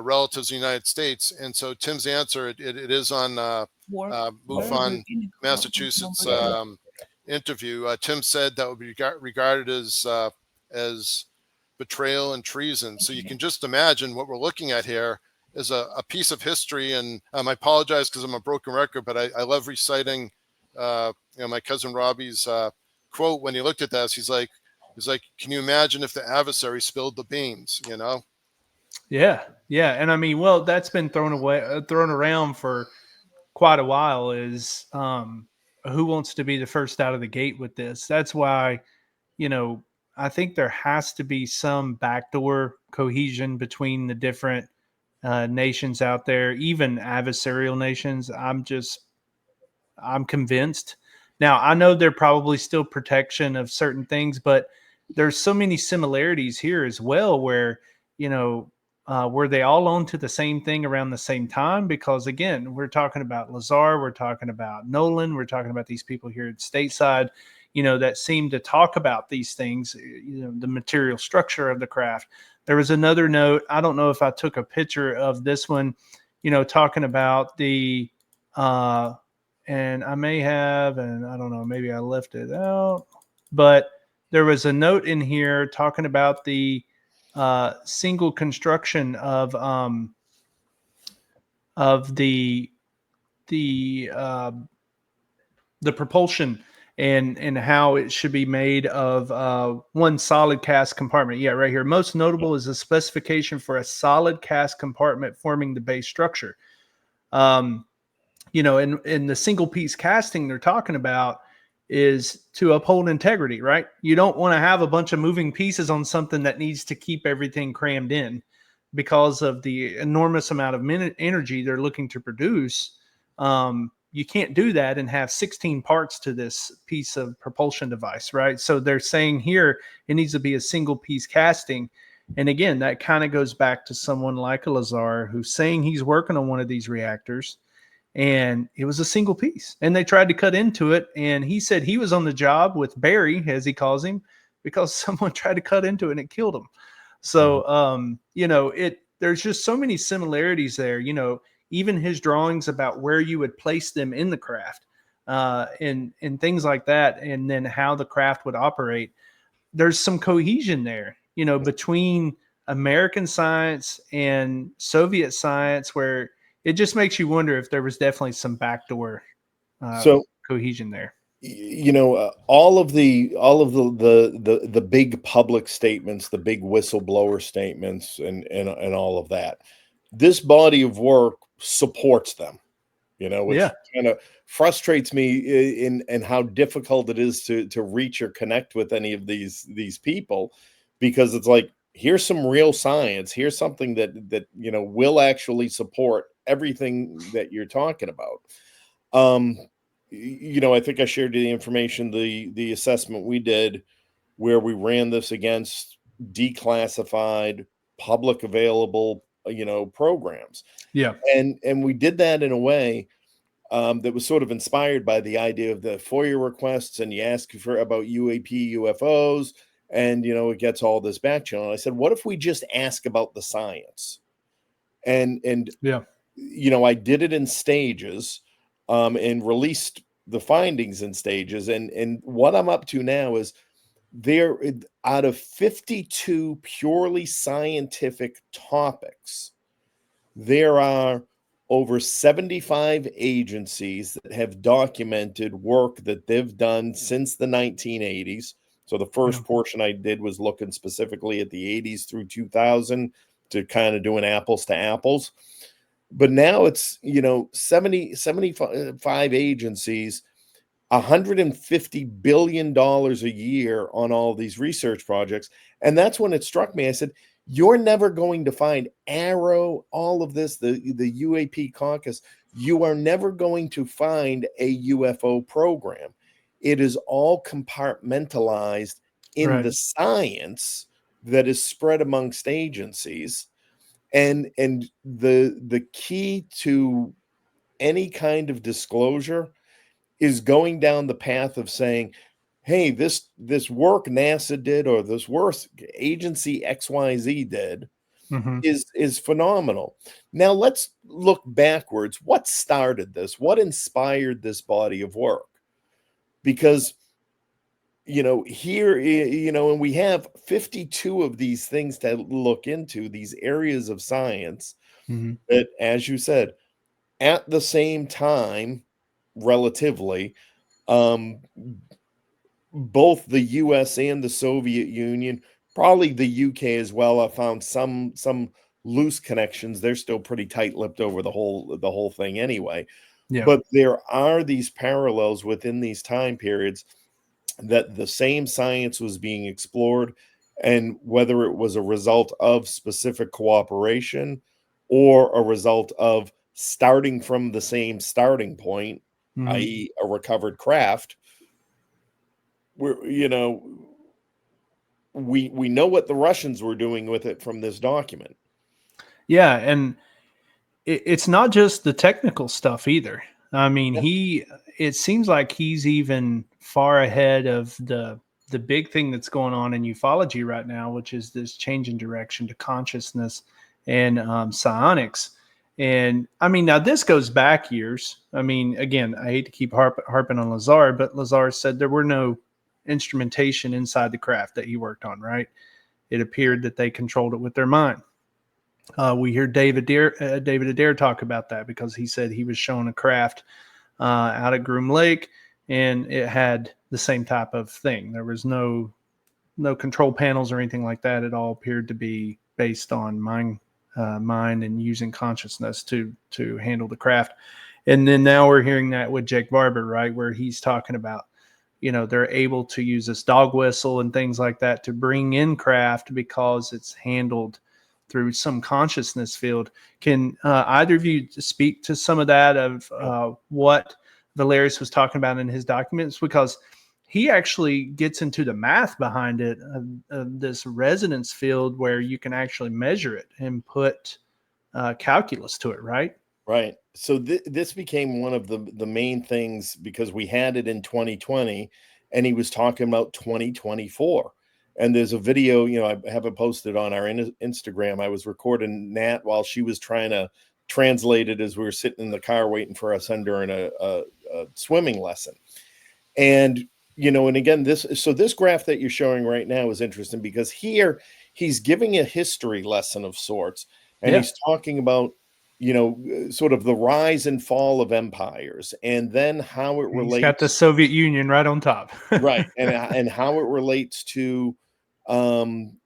relatives in the United States. And so Tim's answer, it is on MUFON, Massachusetts interview. Tim said that would be regarded as betrayal and treason. So you can just imagine what we're looking at here is a piece of history. And I apologize because I'm a broken record, but I love reciting my cousin Robbie's quote when he looked at that. He's like, can you imagine if the adversary spilled the beans, Yeah. And I mean, well, that's been thrown around for quite a while, is who wants to be the first out of the gate with this. That's why, I think there has to be some backdoor cohesion between the different nations out there, even adversarial nations. I'm convinced. Now, I know there probably still protection of certain things, but there's so many similarities here as well where, were they all on to the same thing around the same time? Because again, we're talking about Lazar, we're talking about Nolan, we're talking about these people here at stateside, that seem to talk about these things, the material structure of the craft. There was another note. I don't know if I took a picture of this one, talking about the, and I may have, and I don't know, maybe I left it out, but there was a note in here talking about the single construction of the propulsion and how it should be made of one solid cast compartment. Yeah, right here. Most notable is the specification for a solid cast compartment forming the base structure. In the single piece casting they're talking about is to uphold integrity, right? You don't want to have a bunch of moving pieces on something that needs to keep everything crammed in because of the enormous amount of energy they're looking to produce. You can't do that and have 16 parts to this piece of propulsion device, right? So they're saying here it needs to be a single piece casting. And again, that kind of goes back to someone like a Lazar who's saying he's working on one of these reactors, and it was a single piece. And they tried to cut into it, and he said he was on the job with Barry, as he calls him, because someone tried to cut into it and it killed him. So, there's just so many similarities there, even his drawings about where you would place them in the craft, and things like that, and then how the craft would operate. There's some cohesion there, between American science and Soviet science, where it just makes you wonder if there was definitely some backdoor cohesion there. All of the big public statements, the big whistleblower statements, and all of that, this body of work supports them, which kind of frustrates me in how difficult it is to reach or connect with any of these people, because it's like, here's some real science, here's something that will actually support everything that you're talking about. I think I shared the information, the assessment we did where we ran this against declassified, public available, programs. Yeah. And we did that in a way that was sort of inspired by the idea of the FOIA requests, and you ask about UAP, UFOs, and, it gets all this back channel. And I said, what if we just ask about the science? And I did it in stages, and released the findings in stages. And what I'm up to now is, there, out of 52 purely scientific topics, there are over 75 agencies that have documented work that they've done since the 1980s. So the first portion I did was looking specifically at the 80s through 2000 to kind of doing apples to apples. But now it's, 75 agencies, $150 billion a year on all these research projects. And that's when it struck me. I said, you're never going to find Arrow, all of this, the UAP caucus. You are never going to find a UFO program. It is all compartmentalized in the science that is spread amongst agencies. And the key to any kind of disclosure is going down the path of saying, hey, this work NASA did, or this work agency XYZ did, is phenomenal. Now let's look backwards. What started this? What inspired this body of work? Because here, and we have 52 of these things to look into, these areas of science that, as you said, at the same time, relatively, both the US and the Soviet Union, probably the UK as well, I found some loose connections. They're still pretty tight-lipped over the whole thing anyway. Yeah. But there are these parallels within these time periods that the same science was being explored, and whether it was a result of specific cooperation or a result of starting from the same starting point, i.e. a recovered craft, we know what the Russians were doing with it from this document. Yeah, and it's not just the technical stuff either. I mean, it seems like he's even far ahead of the big thing that's going on in ufology right now, which is this change in direction to consciousness and psionics. And I mean, now this goes back years. I mean, again, I hate to keep harping on Lazar, but Lazar said there were no instrumentation inside the craft that he worked on, right? It appeared that they controlled it with their mind. We hear David Adair talk about that, because he said he was shown a craft out at Groom Lake, and it had the same type of thing. There was no control panels or anything like that. It all appeared to be based on mind and using consciousness to handle the craft. And then now we're hearing that with Jake Barber, right, where he's talking about, they're able to use this dog whistle and things like that to bring in craft because it's handled through some consciousness field. Can either of you speak to some of that, of what Valerijs was talking about in his documents? Because he actually gets into the math behind it, of this resonance field where you can actually measure it and put calculus to it, right? Right. So this became one of the main things, because we had it in 2020, and he was talking about 2024. And there's a video, I have it posted on our Instagram. I was recording Nat while she was trying to translate it as we were sitting in the car waiting for our son during a swimming lesson. And, and again, this graph that you're showing right now is interesting, because here he's giving a history lesson of sorts. And he's talking about, sort of the rise and fall of empires, and then how it relates. He's got the Soviet Union right on top. Right. And how it relates to, and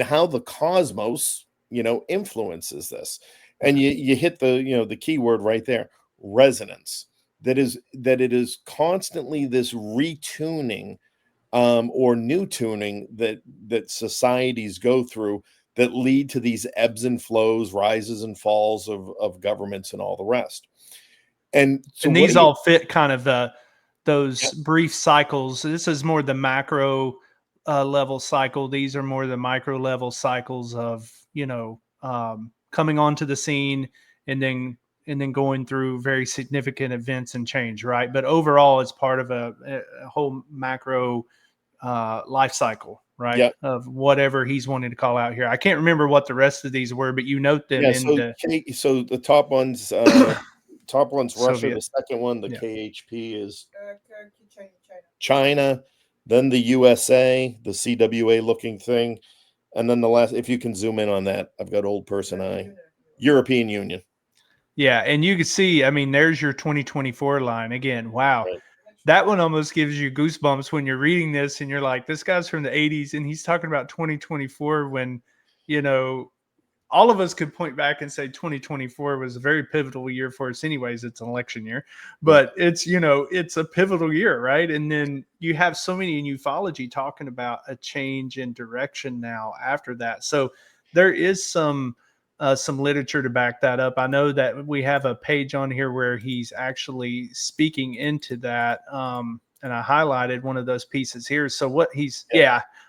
how the cosmos, influences this. And you hit the key word right there, resonance. That it is constantly this retuning, or new tuning that societies go through, that lead to these ebbs and flows, rises and falls of governments and all the rest. And so these all fit kind of those brief cycles. This is more the macro level cycle. These are more the micro level cycles of, coming onto the scene and then going through very significant events and change, right? But overall, it's part of a whole macro life cycle, right? Yep. Of whatever he's wanting to call out here. I can't remember what the rest of these were, but you note them. So the top one's Russia. Soviet. The second one, the KHP, is China. Then the USA, the CWA looking thing, and then the last. If you can zoom in on that, I've got old person eye. European Union. Yeah, and you can see. I mean, there's your 2024 line again. Wow. Right. That one almost gives you goosebumps when you're reading this, and you're like, this guy's from the 80s and he's talking about 2024 when, all of us could point back and say 2024 was a very pivotal year for us anyways. It's an election year, but it's, it's a pivotal year, right? And then you have so many in ufology talking about a change in direction now after that. So there is some literature to back that up. I know that we have a page on here where he's actually speaking into that. And I highlighted one of those pieces here. So what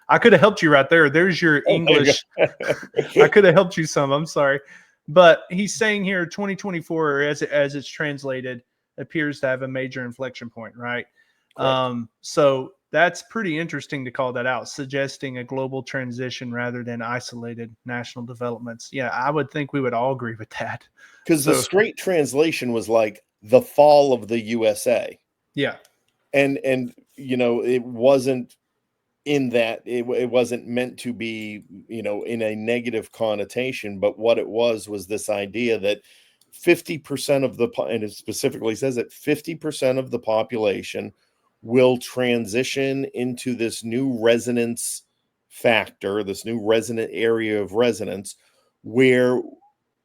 I could have helped you right there. There's your English. I could have helped you some. I'm sorry. But he's saying here 2024, as it's translated, appears to have a major inflection point, right? So that's pretty interesting to call that out, suggesting a global transition rather than isolated national developments. Yeah, I would think we would all agree with that. Because the straight translation was like the fall of the USA. Yeah. And it wasn't in that, it wasn't meant to be, in a negative connotation, but what it was this idea that 50% of and it specifically says that 50% of the population will transition into this new resonance factor, this new resonant area of resonance, where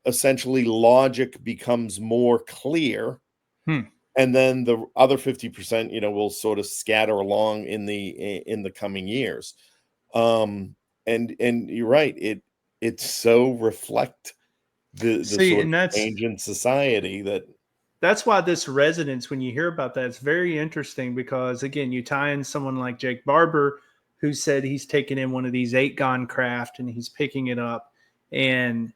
essentially logic becomes more clear. And then the other 50%, will sort of scatter along in the coming years. And you're right. It's so reflect the sort of change in society that's why this resonance, when you hear about that, it's very interesting because, again, you tie in someone like Jake Barber, who said he's taken in one of these 8-gon craft and he's picking it up and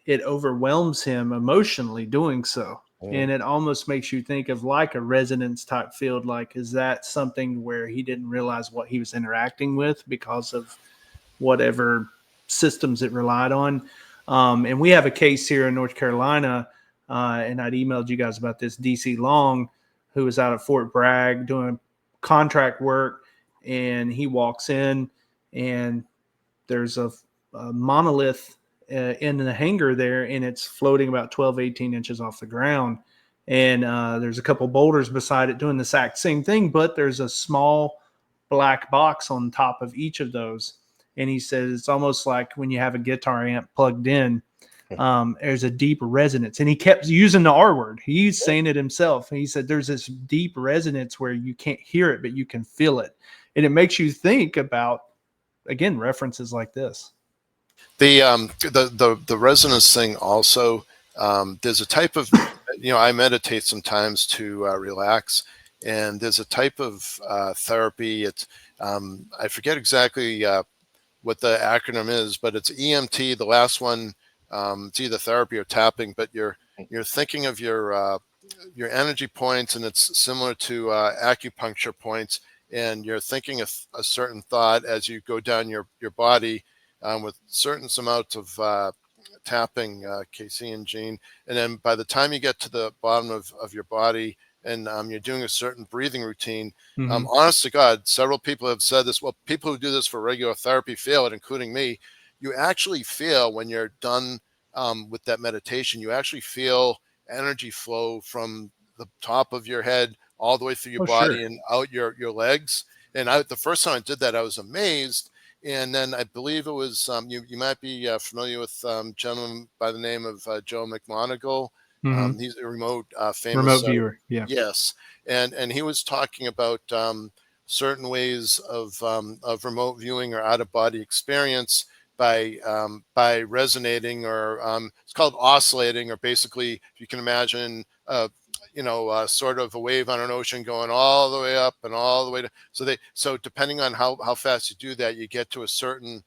it overwhelms him emotionally doing so. And it almost makes you think of like a resonance type field. Like, is that something where he didn't realize what he was interacting with because of whatever systems it relied on? And we have a case here in North Carolina, and I'd emailed you guys about this, DC Long, who was out of Fort Bragg doing contract work, and he walks in and there's a monolith in the hangar there, and it's floating about 12, 18 inches off the ground. And there's a couple boulders beside it doing the exact same thing, but there's a small black box on top of each of those. And he says it's almost like when you have a guitar amp plugged in, there's a deep resonance. And he kept using the R word. He's saying it himself. And he said there's this deep resonance where you can't hear it, but you can feel it. And it makes you think about, again, references like this. The resonance thing also, there's a type of, I meditate sometimes to relax, and there's a type of therapy. It's I forget exactly what the acronym is, but it's EMT. The last one, it's either therapy or tapping, but you're thinking of your energy points, and it's similar to acupuncture points, and you're thinking a certain thought as you go down your body. With certain amounts of tapping, Casey and Gene. And then by the time you get to the bottom of your body and you're doing a certain breathing routine, honest to God, several people have said this. Well, people who do this for regular therapy feel it, including me. You actually feel when you're done with that meditation, you actually feel energy flow from the top of your head all the way through your body and out your legs. And the first time I did that, I was amazed. And then I believe it was, you might be familiar with a gentleman by the name of Joe McMonagle. He's a famous remote viewer. Yeah. Yes. And he was talking about certain ways of remote viewing or out of body experience by resonating, or it's called oscillating, or basically, if you can imagine, sort of a wave on an ocean going all the way up and all the way to, so depending on how fast you do that, you get to a certain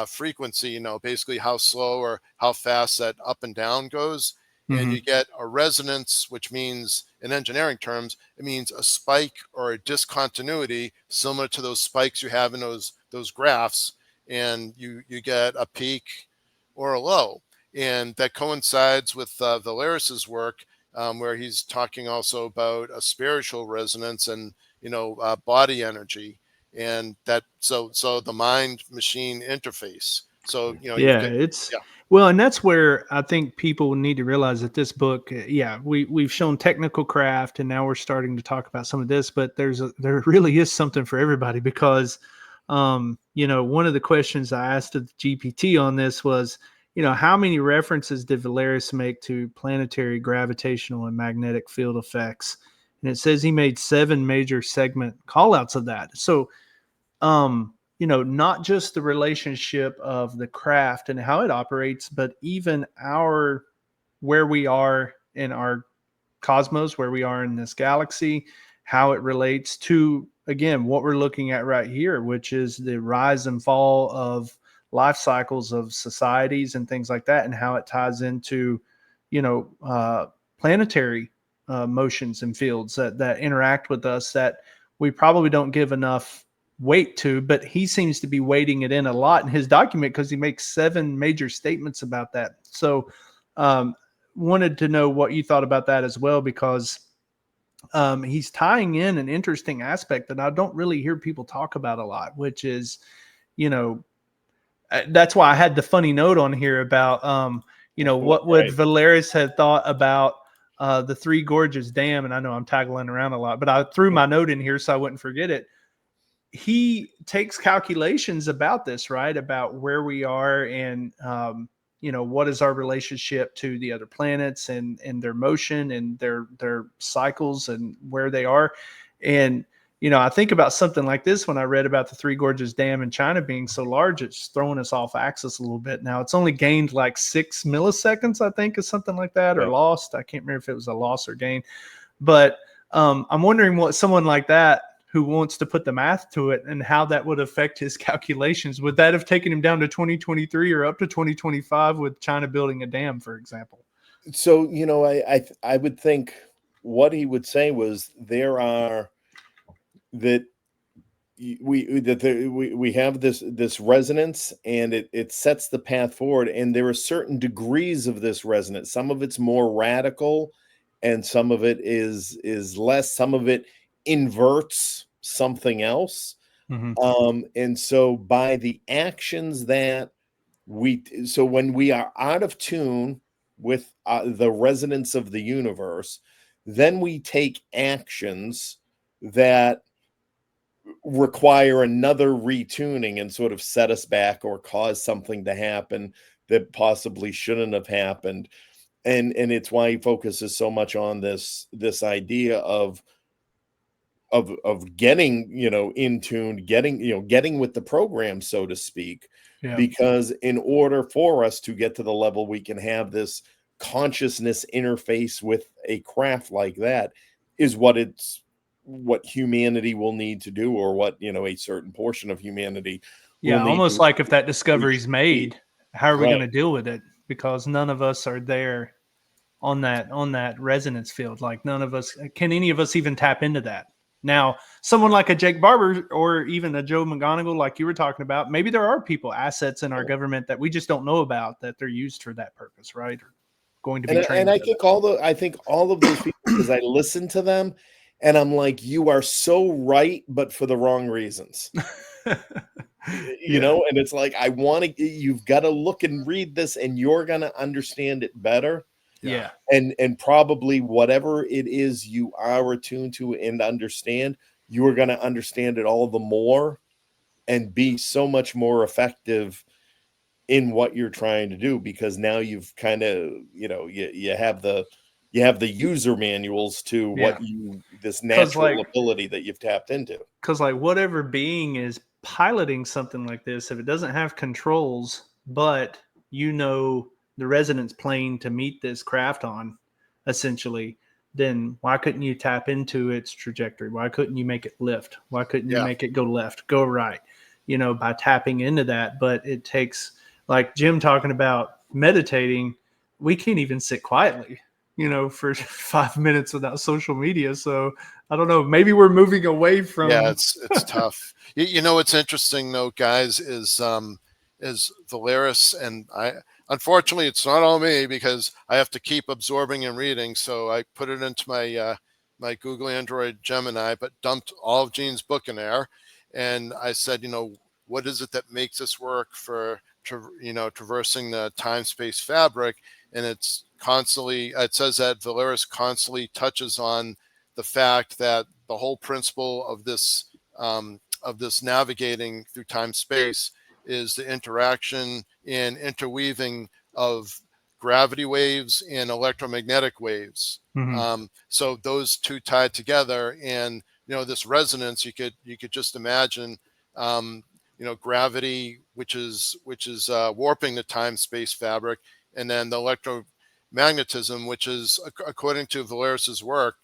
frequency, basically how slow or how fast that up and down goes. And you get a resonance, which means, in engineering terms, it means a spike or a discontinuity similar to those spikes you have in those graphs. And you get a peak or a low. And that coincides with Valerijs' work, where he's talking also about a spiritual resonance and, body energy, and that, so the mind machine interface. So, well, and that's where I think people need to realize that this book, we've shown technical craft, and now we're starting to talk about some of this, but there really is something for everybody, because, one of the questions I asked of GPT on this was, how many references did Valerijs make to planetary gravitational and magnetic field effects? And it says he made 7 major segment callouts of that. So, not just the relationship of the craft and how it operates, but even where we are in our cosmos, where we are in this galaxy, how it relates to, again, what we're looking at right here, which is the rise and fall of life cycles of societies and things like that, and how it ties into, planetary motions and fields that interact with us that we probably don't give enough weight to, but he seems to be weighting it in a lot in his document because he makes 7 major statements about that. So, wanted to know what you thought about that as well, because he's tying in an interesting aspect that I don't really hear people talk about a lot, which is, that's why I had the funny note on here about, what would Valerijs have thought about the Three Gorges Dam. And I know I'm tagging around a lot, but I threw my note in here so I wouldn't forget it. He takes calculations about this, right? About where we are and, what is our relationship to the other planets and their motion and their cycles and where they are. And, I think about something like this when I read about the Three Gorges Dam in China being so large, it's throwing us off axis a little bit. Now it's only gained like 6 milliseconds, I think, is something like that, or lost. I can't remember if it was a loss or gain, but I'm wondering what someone like that who wants to put the math to it and how that would affect his calculations. Would that have taken him down to 2023 or up to 2025 with China building a dam, for example? So, I would think what he would say was there are that we have this resonance, and it sets the path forward, and there are certain degrees of this resonance. Some of it's more radical and some of it is less. Some of it inverts something else. And so by the actions that when we are out of tune with the resonance of the universe, then we take actions that require another retuning and sort of set us back or cause something to happen that possibly shouldn't have happened. And it's why he focuses so much on this idea of getting, in tune, getting with the program, so to speak. Because in order for us to get to the level we can have this consciousness interface with a craft like that is what humanity will need to do, or what, a certain portion of humanity will need almost to like if that discovery's made, how are we going to Right. deal with it? Because none of us are there on that resonance field. Like none of us, can any of us even tap into that? Now, someone like a Jake Barber or even a Joe McGonigal, like you were talking about, maybe there are assets in our government that we just don't know about, that they're used for that purpose, right? Or going to be trained. And I think all of those people, because I listen to them and I'm like, you are so right, but for the wrong reasons. And it's like, you've got to look and read this and you're going to understand it better. Yeah. And probably whatever it is you are attuned to and understand, you are going to understand it all the more and be so much more effective in what you're trying to do, because now you've kind of, you have the user manuals to what this natural ability that you've tapped into. Because like whatever being is piloting something like this, if it doesn't have controls, but the resonance plane to meet this craft on, essentially, then why couldn't you tap into its trajectory? Why couldn't you make it lift? Why couldn't you make it go left, go right? By tapping into that. But it takes, like Jim talking about meditating, we can't even sit quietly, for 5 minutes without social media. So I don't know, maybe we're moving away from. Yeah, it's tough. What's interesting though, guys, is Valerijs, and unfortunately it's not all me because I have to keep absorbing and reading. So I put it into my Google Android Gemini, but dumped all of Gene's book in there. And I said, what is it that makes this work for, traversing the time-space fabric? And it says that Valerijs constantly touches on the fact that the whole principle of this navigating through time space is the interaction and interweaving of gravity waves and electromagnetic waves. So those two tied together, and this resonance, you could just imagine, gravity, which is warping the time-space fabric, and then the electromagnetism, which is, according to Valerijs's work,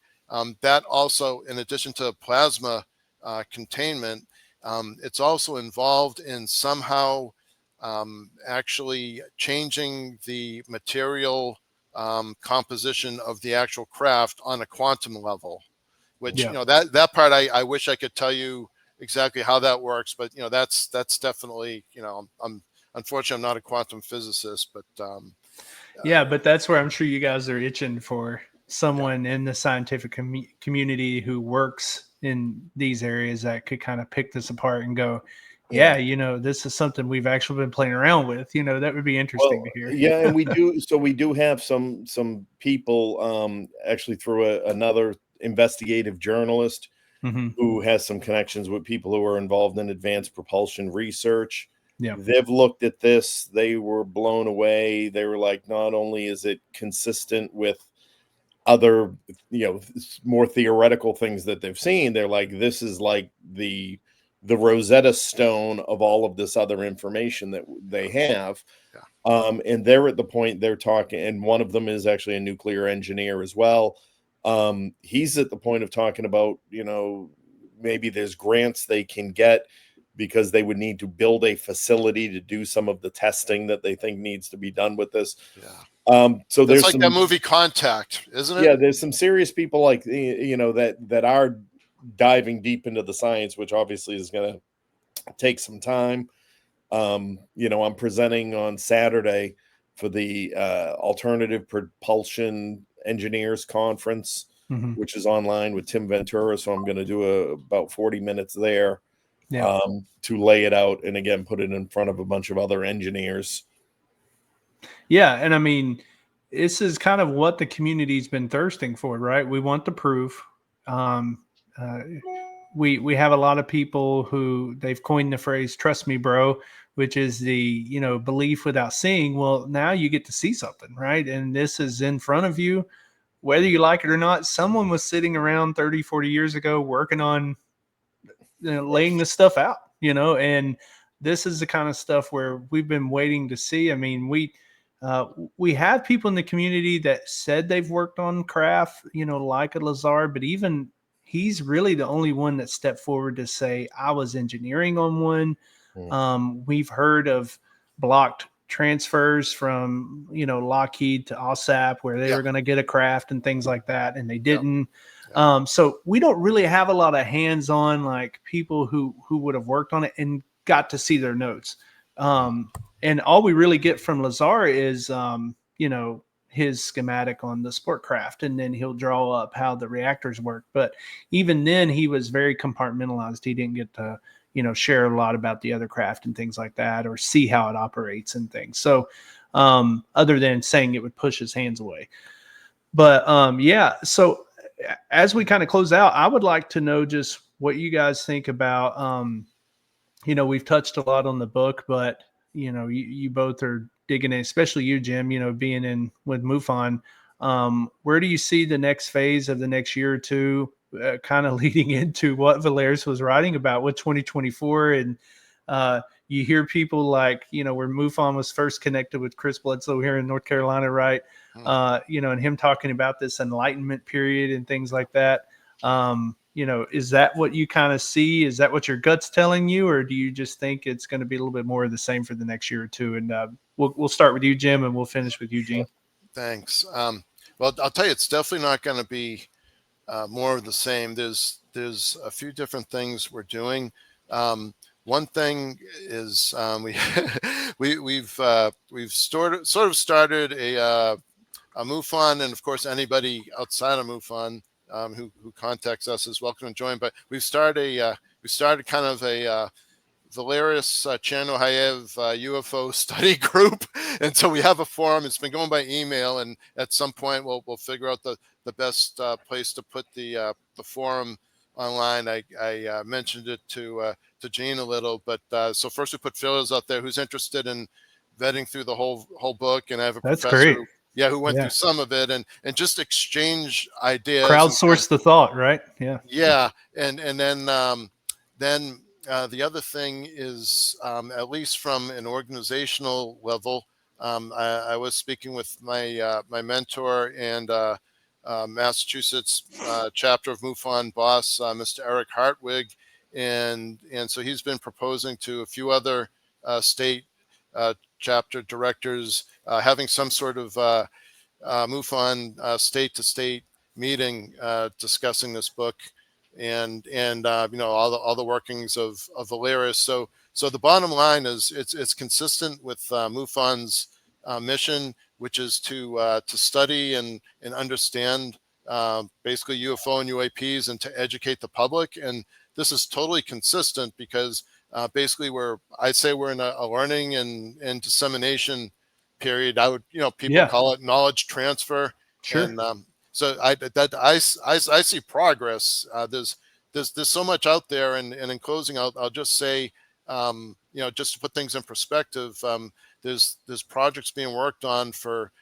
that also, in addition to plasma containment, it's also involved in somehow actually changing the material composition of the actual craft on a quantum level, which, that part I wish I could tell you exactly how that works, but that's definitely, I'm unfortunately, I'm not a quantum physicist, but but that's where I'm sure you guys are itching for someone in the scientific community who works in these areas that could kind of pick this apart and go, this is something we've actually been playing around with. That would be interesting to hear. Yeah, and we do. So we do have some people actually through another investigative journalist who has some connections with people who are involved in advanced propulsion research. Yeah. They've looked at this. They were blown away. They were like, not only is it consistent with other, more theoretical things that they've seen, they're like, this is like the Rosetta Stone of all of this other information that they have. And they're at the point they're talking, and one of them is actually a nuclear engineer as well. He's at the point of talking about, maybe there's grants they can get because they would need to build a facility to do some of the testing that they think needs to be done with this. So there's like that movie Contact, isn't it? Yeah, there's some serious people like, that are diving deep into the science, which obviously is going to take some time. I'm presenting on Saturday for the Alternative Propulsion Engineers Conference, which is online with Tim Ventura. So I'm going to do about 40 minutes there to lay it out and again put it in front of a bunch of other engineers. Yeah, and I mean, this is kind of what the community's been thirsting for, right? We want the proof. We have a lot of people who they've coined the phrase "trust me, bro," which is the belief without seeing. Well, now you get to see something, right? And this is in front of you, whether you like it or not. Someone was sitting around 30, 40 years ago working on laying this stuff out, and this is the kind of stuff where we've been waiting to see. I mean, we have people in the community that said they've worked on craft, like a Lazar, but even he's really the only one that stepped forward to say, I was engineering on one. We've heard of blocked transfers from, Lockheed to OSAP where they were going to get a craft and things like that, and they didn't. So we don't really have a lot of hands-on, like people who would have worked on it and got to see their notes. And all we really get from Lazar is, his schematic on the sport craft, and then he'll draw up how the reactors work. But even then, he was very compartmentalized. He didn't get to, share a lot about the other craft and things like that, or see how it operates and things. So, other than saying it would push his hands away. But so as we kind of close out, I would like to know just what you guys think about. We've touched a lot on the book, but you both are digging in, especially you, Jim, being in with MUFON. Where do you see the next phase of the next year or two, kind of leading into what Valerijs was writing about with 2024? And you hear people like, where MUFON was first connected with Chris Bledsoe here in North Carolina, right? And him talking about this Enlightenment period and things like that. Is that what you kind of see? Is that what your gut's telling you, or do you just think it's going to be a little bit more of the same for the next year or two? And we'll start with you, Jim, and we'll finish with Eugene. Thanks. Well, I'll tell you, it's definitely not going to be more of the same. There's a few different things we're doing. One thing is we've sort of started a MUFON, and of course anybody outside of MUFON who contacts us is welcome to join. But we started kind of a Valerijs Černohajev UFO study group, and so we have a forum. It's been going by email, and at some point we'll figure out the best place to put the forum online. I mentioned it to Gene a little, but so first we put feelers out there who's interested in vetting through the whole book, and I have a That's professor, great. who went Yeah. through some of it, and just exchange ideas. Crowdsource the thought, right? Yeah. Yeah, and then the other thing is, at least from an organizational level, I was speaking with my mentor and Massachusetts chapter of MUFON boss, Mr. Eric Hartwig, and so he's been proposing to a few other state chapter directors having some sort of MUFON state to state meeting discussing this book, and all the workings of Valerijs. So the bottom line is it's consistent with MUFON's mission, which is to study and understand basically UFO and UAPs, and to educate the public. And this is totally consistent because basically I'd say we're in a learning and dissemination period. I would, people call it knowledge transfer. Sure. And so I see progress. There's so much out there. And in closing, I'll just say, just to put things in perspective, there's projects being worked on for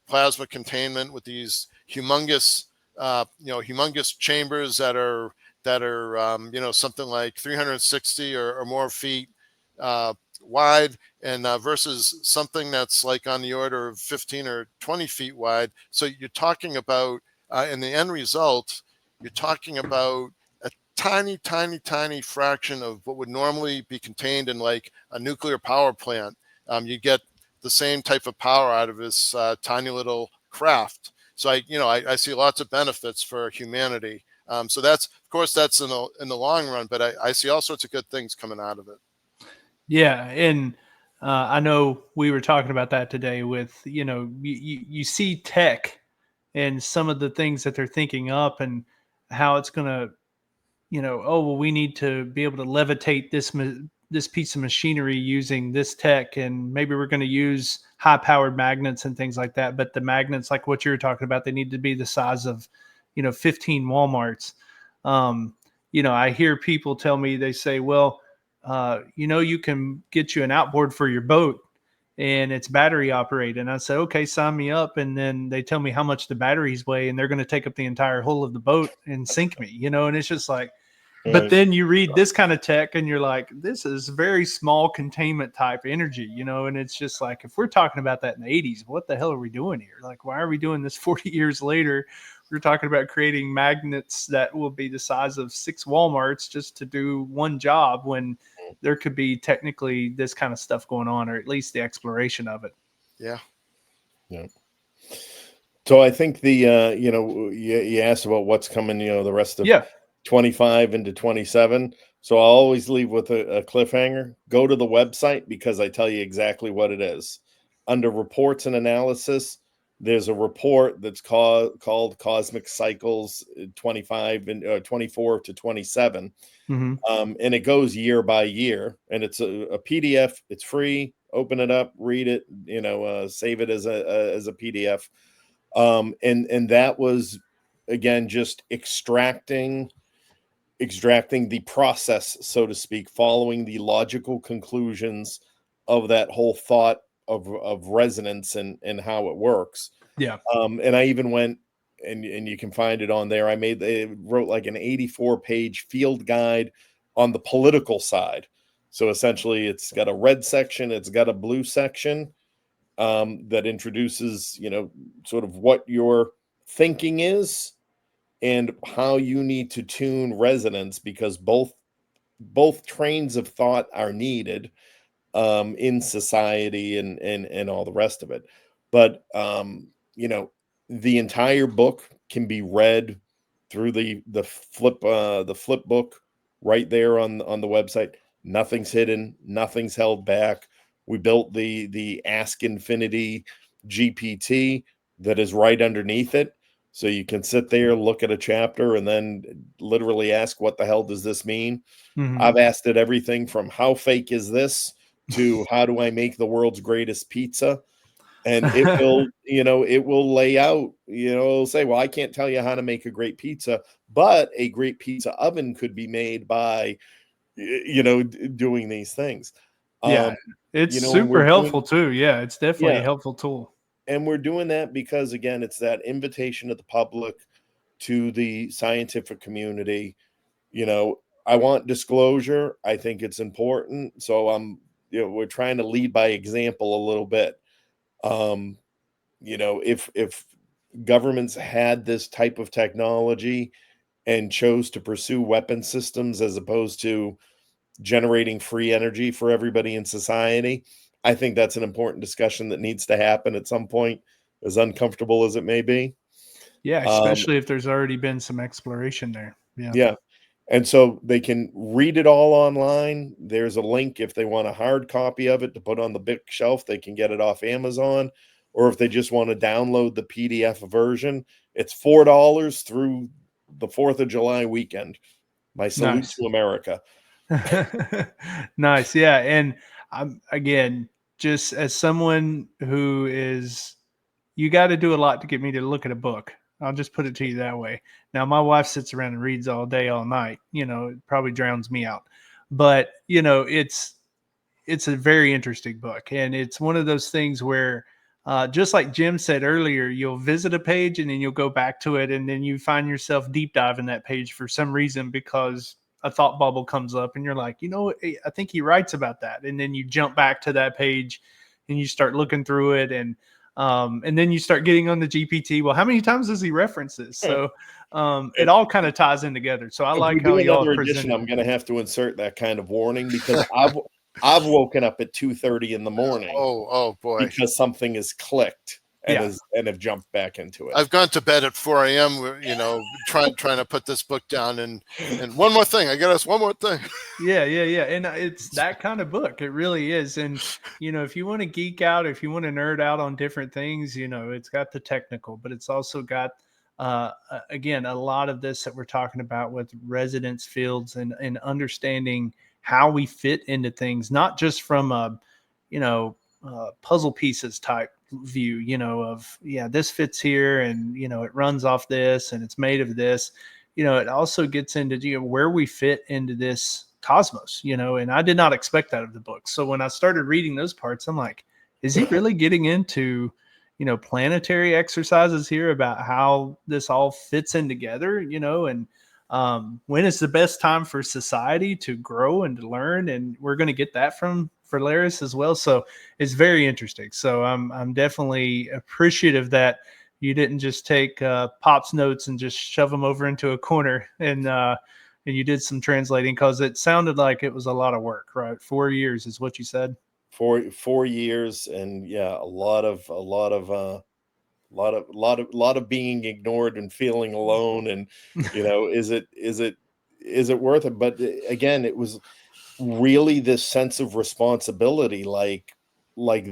plasma containment with these humongous chambers that are something like 360 or more feet wide, and versus something that's like on the order of 15 or 20 feet wide. So you're talking about, in the end result, you're talking about a tiny, tiny, tiny fraction of what would normally be contained in like a nuclear power plant. You get the same type of power out of this tiny little craft. So I see lots of benefits for humanity. So that's, of course, that's in the long run, but I see all sorts of good things coming out of it. Yeah, and I know we were talking about that today with, you see tech and some of the things that they're thinking up, and how it's going to, oh, well, we need to be able to levitate this piece of machinery using this tech, and maybe we're going to use high-powered magnets and things like that. But the magnets, like what you're talking about, they need to be the size of, 15 Walmarts. I hear people tell me, they say, well, you can get you an outboard for your boat and it's battery operated. And I said, okay, sign me up. And then they tell me how much the batteries weigh, and they're going to take up the entire hull of the boat and sink me, and it's just like, but then you read this kind of tech and you're like, this is very small containment type energy, and it's just like, if we're talking about that in the 80s, what the hell are we doing here? Like, why are we doing this 40 years later? We're talking about creating magnets that will be the size of 6 Walmarts just to do one job, when there could be technically this kind of stuff going on, or at least the exploration of it. Yeah. Yeah. So I think you asked about what's coming, the rest of 25 into 27. So I'll always leave with a cliffhanger. Go to the website, because I tell you exactly what it is. Under reports and analysis, there's a report that's called Cosmic Cycles 25 and 24 to 27. Mm-hmm. And it goes year by year, and it's a PDF. It's free. Open it up, read it, save it as a PDF. And that was, again, just extracting the process, so to speak, following the logical conclusions of that whole thought of resonance and how it works. Yeah. And I even went, and you can find it on there. They wrote like an 84-page field guide on the political side. So essentially, it's got a red section, it's got a blue section that introduces, sort of what your thinking is and how you need to tune resonance, because both trains of thought are needed in society and all the rest of it. But the entire book can be read through the flip book right there on the website. Nothing's hidden, nothing's held back. We built the Ask Infinity GPT that is right underneath it. So you can sit there, look at a chapter, and then literally ask, what the hell does this mean? Mm-hmm. I've asked it everything from how fake is this to how do I make the world's greatest pizza? And it will, it will lay out, it'll say, well, I can't tell you how to make a great pizza, but a great pizza oven could be made by, doing these things. Yeah, it's And super helpful too. Yeah, it's definitely a helpful tool. And we're doing that because, again, it's that invitation to the public, to the scientific community. I want disclosure. I think it's important. So we're trying to lead by example a little bit. If governments had this type of technology and chose to pursue weapon systems as opposed to generating free energy for everybody in society, I think that's an important discussion that needs to happen at some point, as uncomfortable as it may be. Yeah, especially if there's already been some exploration there. Yeah. And so they can read it all online. There's a link if they want a hard copy of it to put on the bookshelf. They can get it off Amazon, or if they just want to download the PDF version, it's $4 through the 4th of July weekend. My salute to America. Nice. Yeah. And I'm, again, just as someone who is, you got to do a lot to get me to look at a book. I'll just put it to you that way. Now, my wife sits around and reads all day, all night. It probably drowns me out. But, it's a very interesting book. And it's one of those things where, just like Jim said earlier, you'll visit a page and then you'll go back to it. And then you find yourself deep diving that page for some reason because a thought bubble comes up and you're like, I think he writes about that. And then you jump back to that page and you start looking through it. And then you start getting on the GPT. Well, how many times does he reference this? So it all kind of ties in together. So I like how y'all edition. I'm going to have to insert that kind of warning because I've woken up at 2:30 in the morning. Oh boy! Because something has clicked and have jumped back into it. I've gone to bed at 4 a.m. Trying to put this book down, and one more thing. I got us one more thing. Yeah, and it's that kind of book. It really is. And if you want to geek out, if you want to nerd out on different things, it's got the technical, but it's also got again a lot of this that we're talking about with residence fields and understanding how we fit into things, not just from a puzzle pieces type view, of this fits here and it runs off this and it's made of this. It also gets into where we fit into this cosmos, and I did not expect that of the book. So when I started reading those parts, I'm like, is he really getting into planetary exercises here about how this all fits in together, and when is the best time for society to grow and to learn? And we're going to get that from Valerijs as well. So it's very interesting. So I'm definitely appreciative that you didn't just take Pop's notes and just shove them over into a corner and you did some translating, because it sounded like it was a lot of work, right? 4 years is what you said. 4 years. And a lot of being ignored and feeling alone. And, is it worth it? But again, it was really this sense of responsibility. Like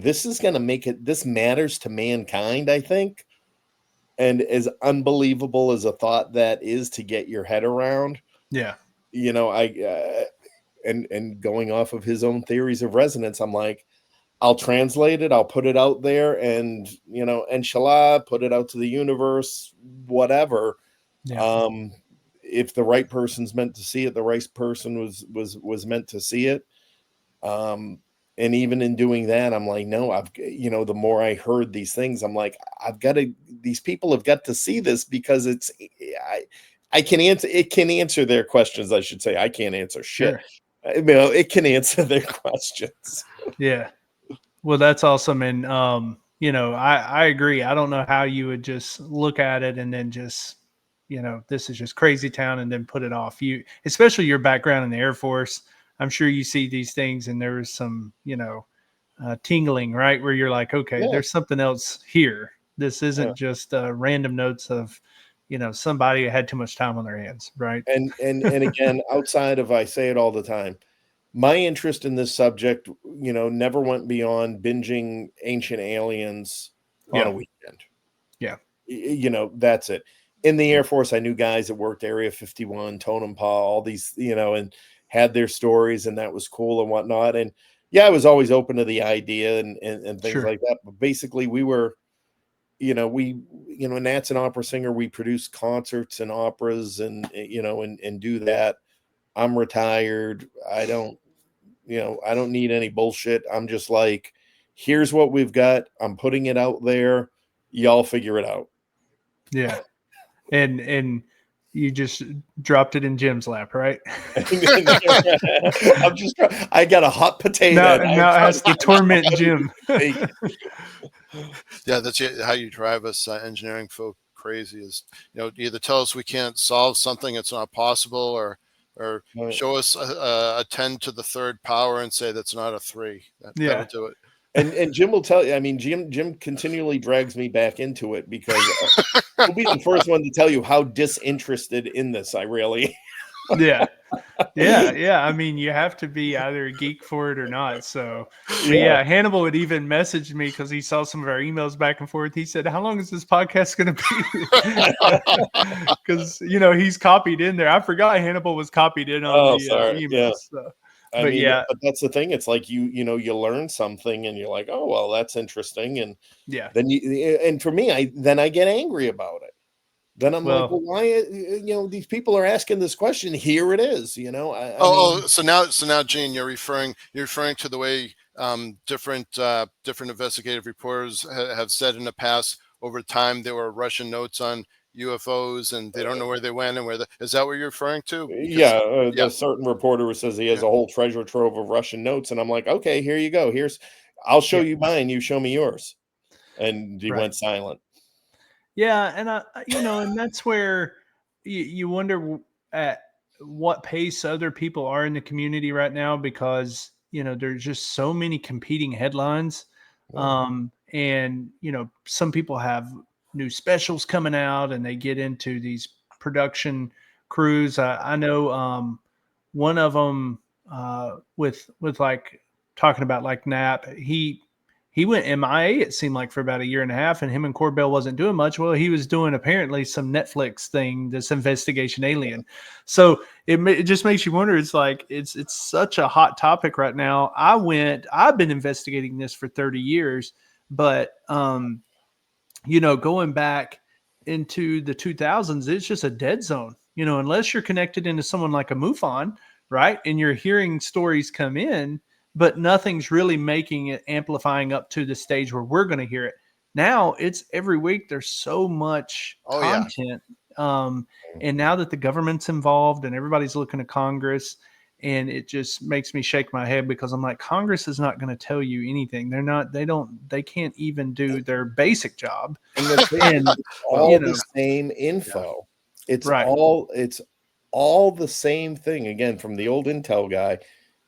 this is going to make it, this matters to mankind, I think. And as unbelievable as a thought that is to get your head around. Yeah. And going off of his own theories of resonance, I'm like, I'll translate it. I'll put it out there and, inshallah, put it out to the universe, whatever. Yeah. If the right person's meant to see it, the right person was meant to see it. And even in doing that, I'm like, no, the more I heard these things, I'm like, these people have got to see this, because it can answer their questions. I should say, I can't answer shit. Sure. It can answer their questions. Yeah. Well, that's awesome. And, I agree. I don't know how you would just look at it and then just, this is just crazy town and then put it off. Especially your background in the Air Force, I'm sure you see these things and there's some, tingling, right? Where you're like, okay, there's something else here. This isn't just random notes of, somebody who had too much time on their hands. Right. And again, outside of, I say it all the time, my interest in this subject, never went beyond binging Ancient Aliens on a weekend. Yeah. That's it. In the Air Force, I knew guys that worked Area 51, Tonopah, all these, and had their stories, and that was cool and whatnot. And I was always open to the idea and things like that. But basically we were, Nat's an opera singer. We produce concerts and operas and do that. I'm retired. I don't I don't need any bullshit. I'm just like, here's what we've got. I'm putting it out there. Y'all figure it out. Yeah. And you just dropped it in Jim's lap, right? I got a hot potato. Now it has to torment Jim. Yeah, that's how you drive us engineering folk crazy. Is either tell us we can't solve something, it's not possible, or show us a 10 to the third power and say that's not a 3. That'll do it. And Jim will tell you. I mean, Jim continually drags me back into it because he'll be the first one to tell you how disinterested in this I really. Yeah. I mean, you have to be either a geek for it or not. So, Hannibal would even message me because he saw some of our emails back and forth. He said, "How long is this podcast going to be?" Because he's copied in there. I forgot Hannibal was copied in on the emails. Yeah. So. But that's the thing. It's like you learn something and you're like, oh well, that's interesting, and then and for me, I get angry about it. Then I'm like, well, why? These people are asking this question. Here it is. So now, Gene, you're referring to the way different investigative reporters have said in the past. Over time, there were Russian notes on UFOs, and they don't know where they went and is that what you're referring to? Because, a certain reporter who says he has a whole treasure trove of Russian notes, and I'm like, okay, here you go. I'll show you mine. You show me yours, and he went silent. Yeah, and and that's where you wonder at what pace other people are in the community right now, because there's just so many competing headlines, and some people have new specials coming out, and they get into these production crews. I know one of them with like talking about like Knapp, he went MIA, it seemed like, for about a year and a half, and him and Corbell wasn't doing much. Well, he was doing apparently some Netflix thing, this Investigation Alien. So it just makes you wonder. It's like it's such a hot topic right now. I've been investigating this for 30 years, but going back into the 2000s, it's just a dead zone. Unless you're connected into someone like a MUFON, right, and you're hearing stories come in, but nothing's really making it amplifying up to the stage where we're going to hear it. Now it's every week. There's so much content. And now that the government's involved and everybody's looking at Congress, and it just makes me shake my head, because I'm like, Congress is not going to tell you anything. They can't even do their basic job. And it's all the same info. It's all the same thing. Again, from the old Intel guy,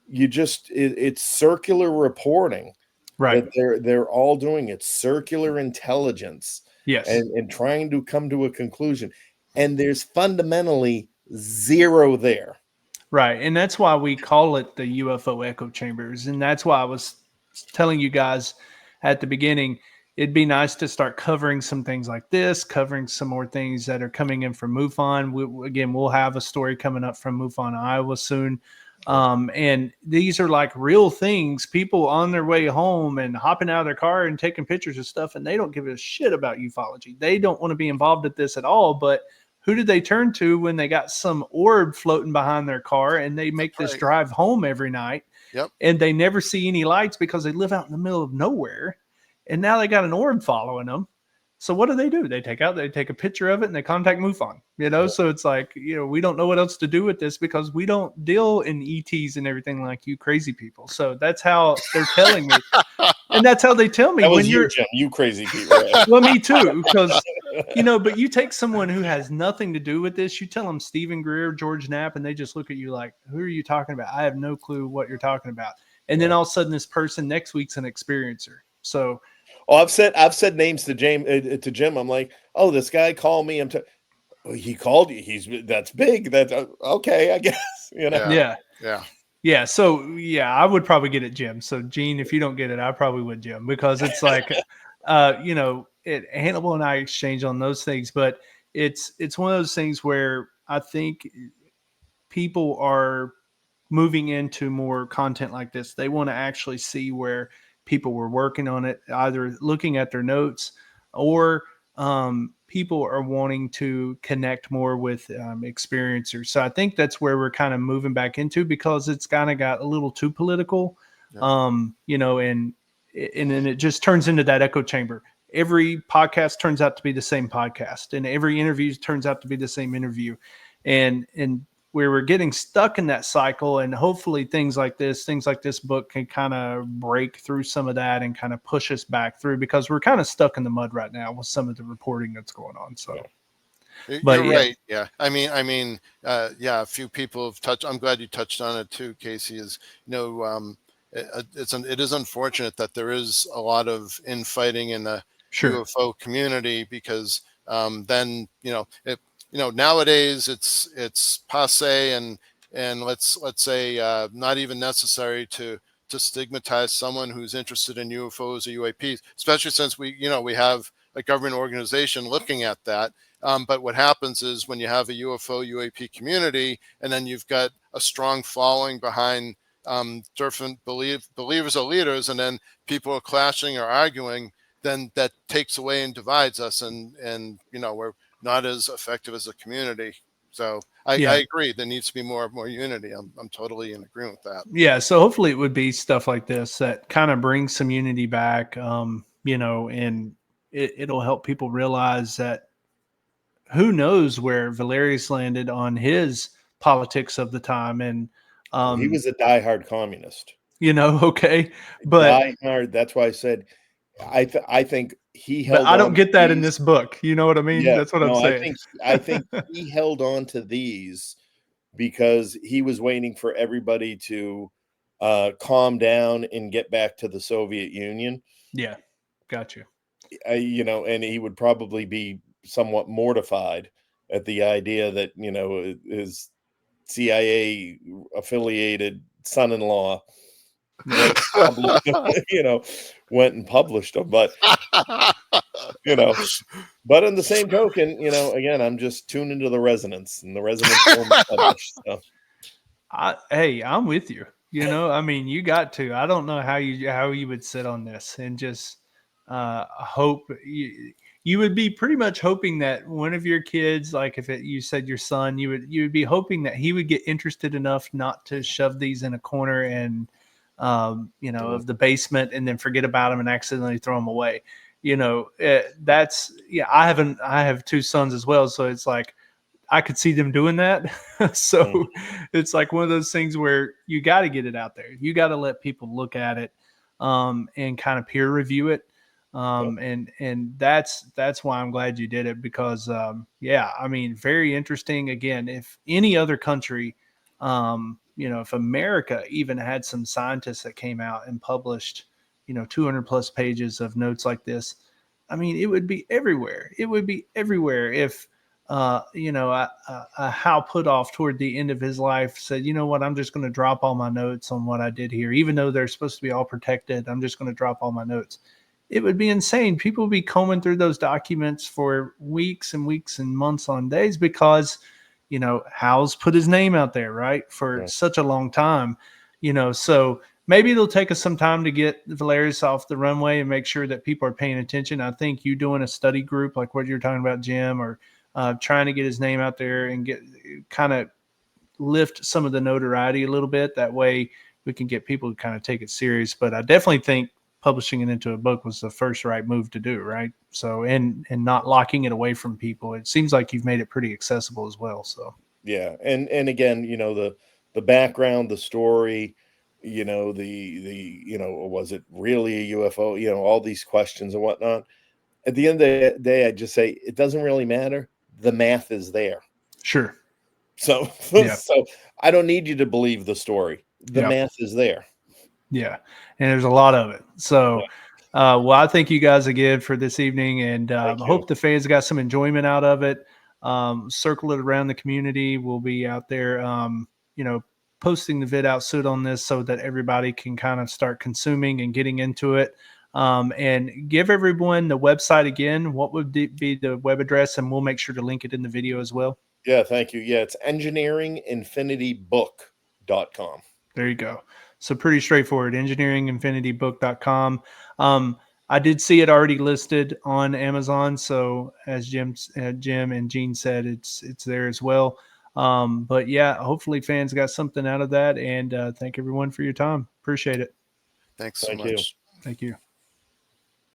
it's circular reporting, right? That they're all doing. It's circular intelligence, yes, and trying to come to a conclusion. And there's fundamentally zero there, right? And that's why we call it the UFO echo chambers. And that's why I was telling you guys at the beginning, it'd be nice to start covering some things like this, covering some more things that are coming in from MUFON. We'll have a story coming up from MUFON, Iowa soon. And these are like real things, people on their way home and hopping out of their car and taking pictures of stuff, and they don't give a shit about ufology. They don't want to be involved at this at all. But who did they turn to when they got some orb floating behind their car and they make this drive home every night? Yep. And they never see any lights because they live out in the middle of nowhere. And now they got an orb following them. So what do? They take a picture of it and they contact MUFON, So it's like, we don't know what else to do with this because we don't deal in ETs and everything like you crazy people. So that's how they're telling me. And that's how they tell me. That was you, Jim, you crazy people. Right? Well, me too, because, but you take someone who has nothing to do with this, you tell them Stephen Greer, George Knapp, and they just look at you like, who are you talking about? I have no clue what you're talking about. And then all of a sudden this person next week's an experiencer. So, I've said names to Jim. I'm like, oh, this guy called me. He called you. That's big. That's okay, I guess. Yeah. So I would probably get it, Jim. So Gene, if you don't get it, I probably would, Jim, because it's like, Hannibal and I exchange on those things, but it's one of those things where I think people are moving into more content like this. They want to actually see where people were working on it, either looking at their notes or people are wanting to connect more with experiencers. So I think that's where we're kind of moving back into, because it's kind of got a little too political, you know, and then it just turns into that echo chamber. Every podcast turns out to be the same podcast, and every interview turns out to be the same interview. And where we're getting stuck in that cycle, and hopefully things like this book can kind of break through some of that and kind of push us back through, because we're kind of stuck in the mud right now with some of the reporting that's going on. So you're right. Yeah. I mean, a few people have touched, I'm glad you touched on it too, Casey, is, you know, it is unfortunate that there is a lot of infighting in the UFO community, because then, nowadays it's passe and let's say not even necessary to stigmatize someone who's interested in UFOs or UAPs, especially since we have a government organization looking at that. But what happens is, when you have a UFO UAP community, and then you've got a strong following behind different believers or leaders, and then people are clashing or arguing, then that takes away and divides us, and we're not as effective as a community. So I agree, there needs to be more unity. I'm totally in agreement with that. Yeah, so hopefully it would be stuff like this that kind of brings some unity back, and it'll help people realize that who knows where Valerijs landed on his politics of the time. And he was a diehard communist. Okay, but diehard. That's why I said I think he held. But I don't get that in this book. You know what I mean? Yeah, that's what I'm saying. I think he held on to these because he was waiting for everybody to calm down and get back to the Soviet Union. Yeah, got you. And he would probably be somewhat mortified at the idea that his CIA affiliated son-in-law went and published them. But but in the same token, again, I'm just tuned into the resonance, and the resonance published, so. Hey, I'm with you. I mean, you got to. I don't know how you would sit on this and just hope. You would be pretty much hoping that one of your kids, like you said your son, you would be hoping that he would get interested enough not to shove these in a corner and of the basement, and then forget about them and accidentally throw them away. I have two sons as well, so it's like I could see them doing that. So it's like one of those things where you got to get it out there. You got to let people look at it and kind of peer review it. And that's why I'm glad you did it, because I mean, very interesting. Again, if any other country, if America even had some scientists that came out and published 200 plus pages of notes like this, I mean, it would be everywhere. It would be everywhere if Hal Puthoff toward the end of his life said, you know what, I'm just going to drop all my notes on what I did here, even though they're supposed to be all protected. I'm just going to drop all my notes. It would be insane. People would be combing through those documents for weeks and weeks and months on days, because, Hal's put his name out there, right, for such a long time, so maybe it'll take us some time to get Valerijs off the runway and make sure that people are paying attention. I think you doing a study group like what you're talking about, Jim, or trying to get his name out there and get kind of lift some of the notoriety a little bit. That way we can get people to kind of take it serious. But I definitely think publishing it into a book was the first right move to do, right? So, and not locking it away from people. It seems like you've made it pretty accessible as well. So, yeah. And again, the background, the story, was it really a UFO? All these questions and whatnot. At the end of the day, I just say it doesn't really matter. The math is there. Sure. So, so I don't need you to believe the story. The math is there. Yeah. And there's a lot of it. So, well, I thank you guys again for this evening, and I hope the fans got some enjoyment out of it. Circle it around the community. We'll be out there, posting the vid out soon on this, so that everybody can kind of start consuming and getting into it. And give everyone the website again. What would be the web address? And we'll make sure to link it in the video as well. Yeah, thank you. Yeah, it's engineeringinfinitybook.com. There you go. So pretty straightforward, engineeringinfinitybook.com. I did see it already listed on Amazon. So as Jim and Gene said, it's there as well. But yeah, hopefully fans got something out of that. And thank everyone for your time. Appreciate it. Thanks so Thank you. much. Thank you.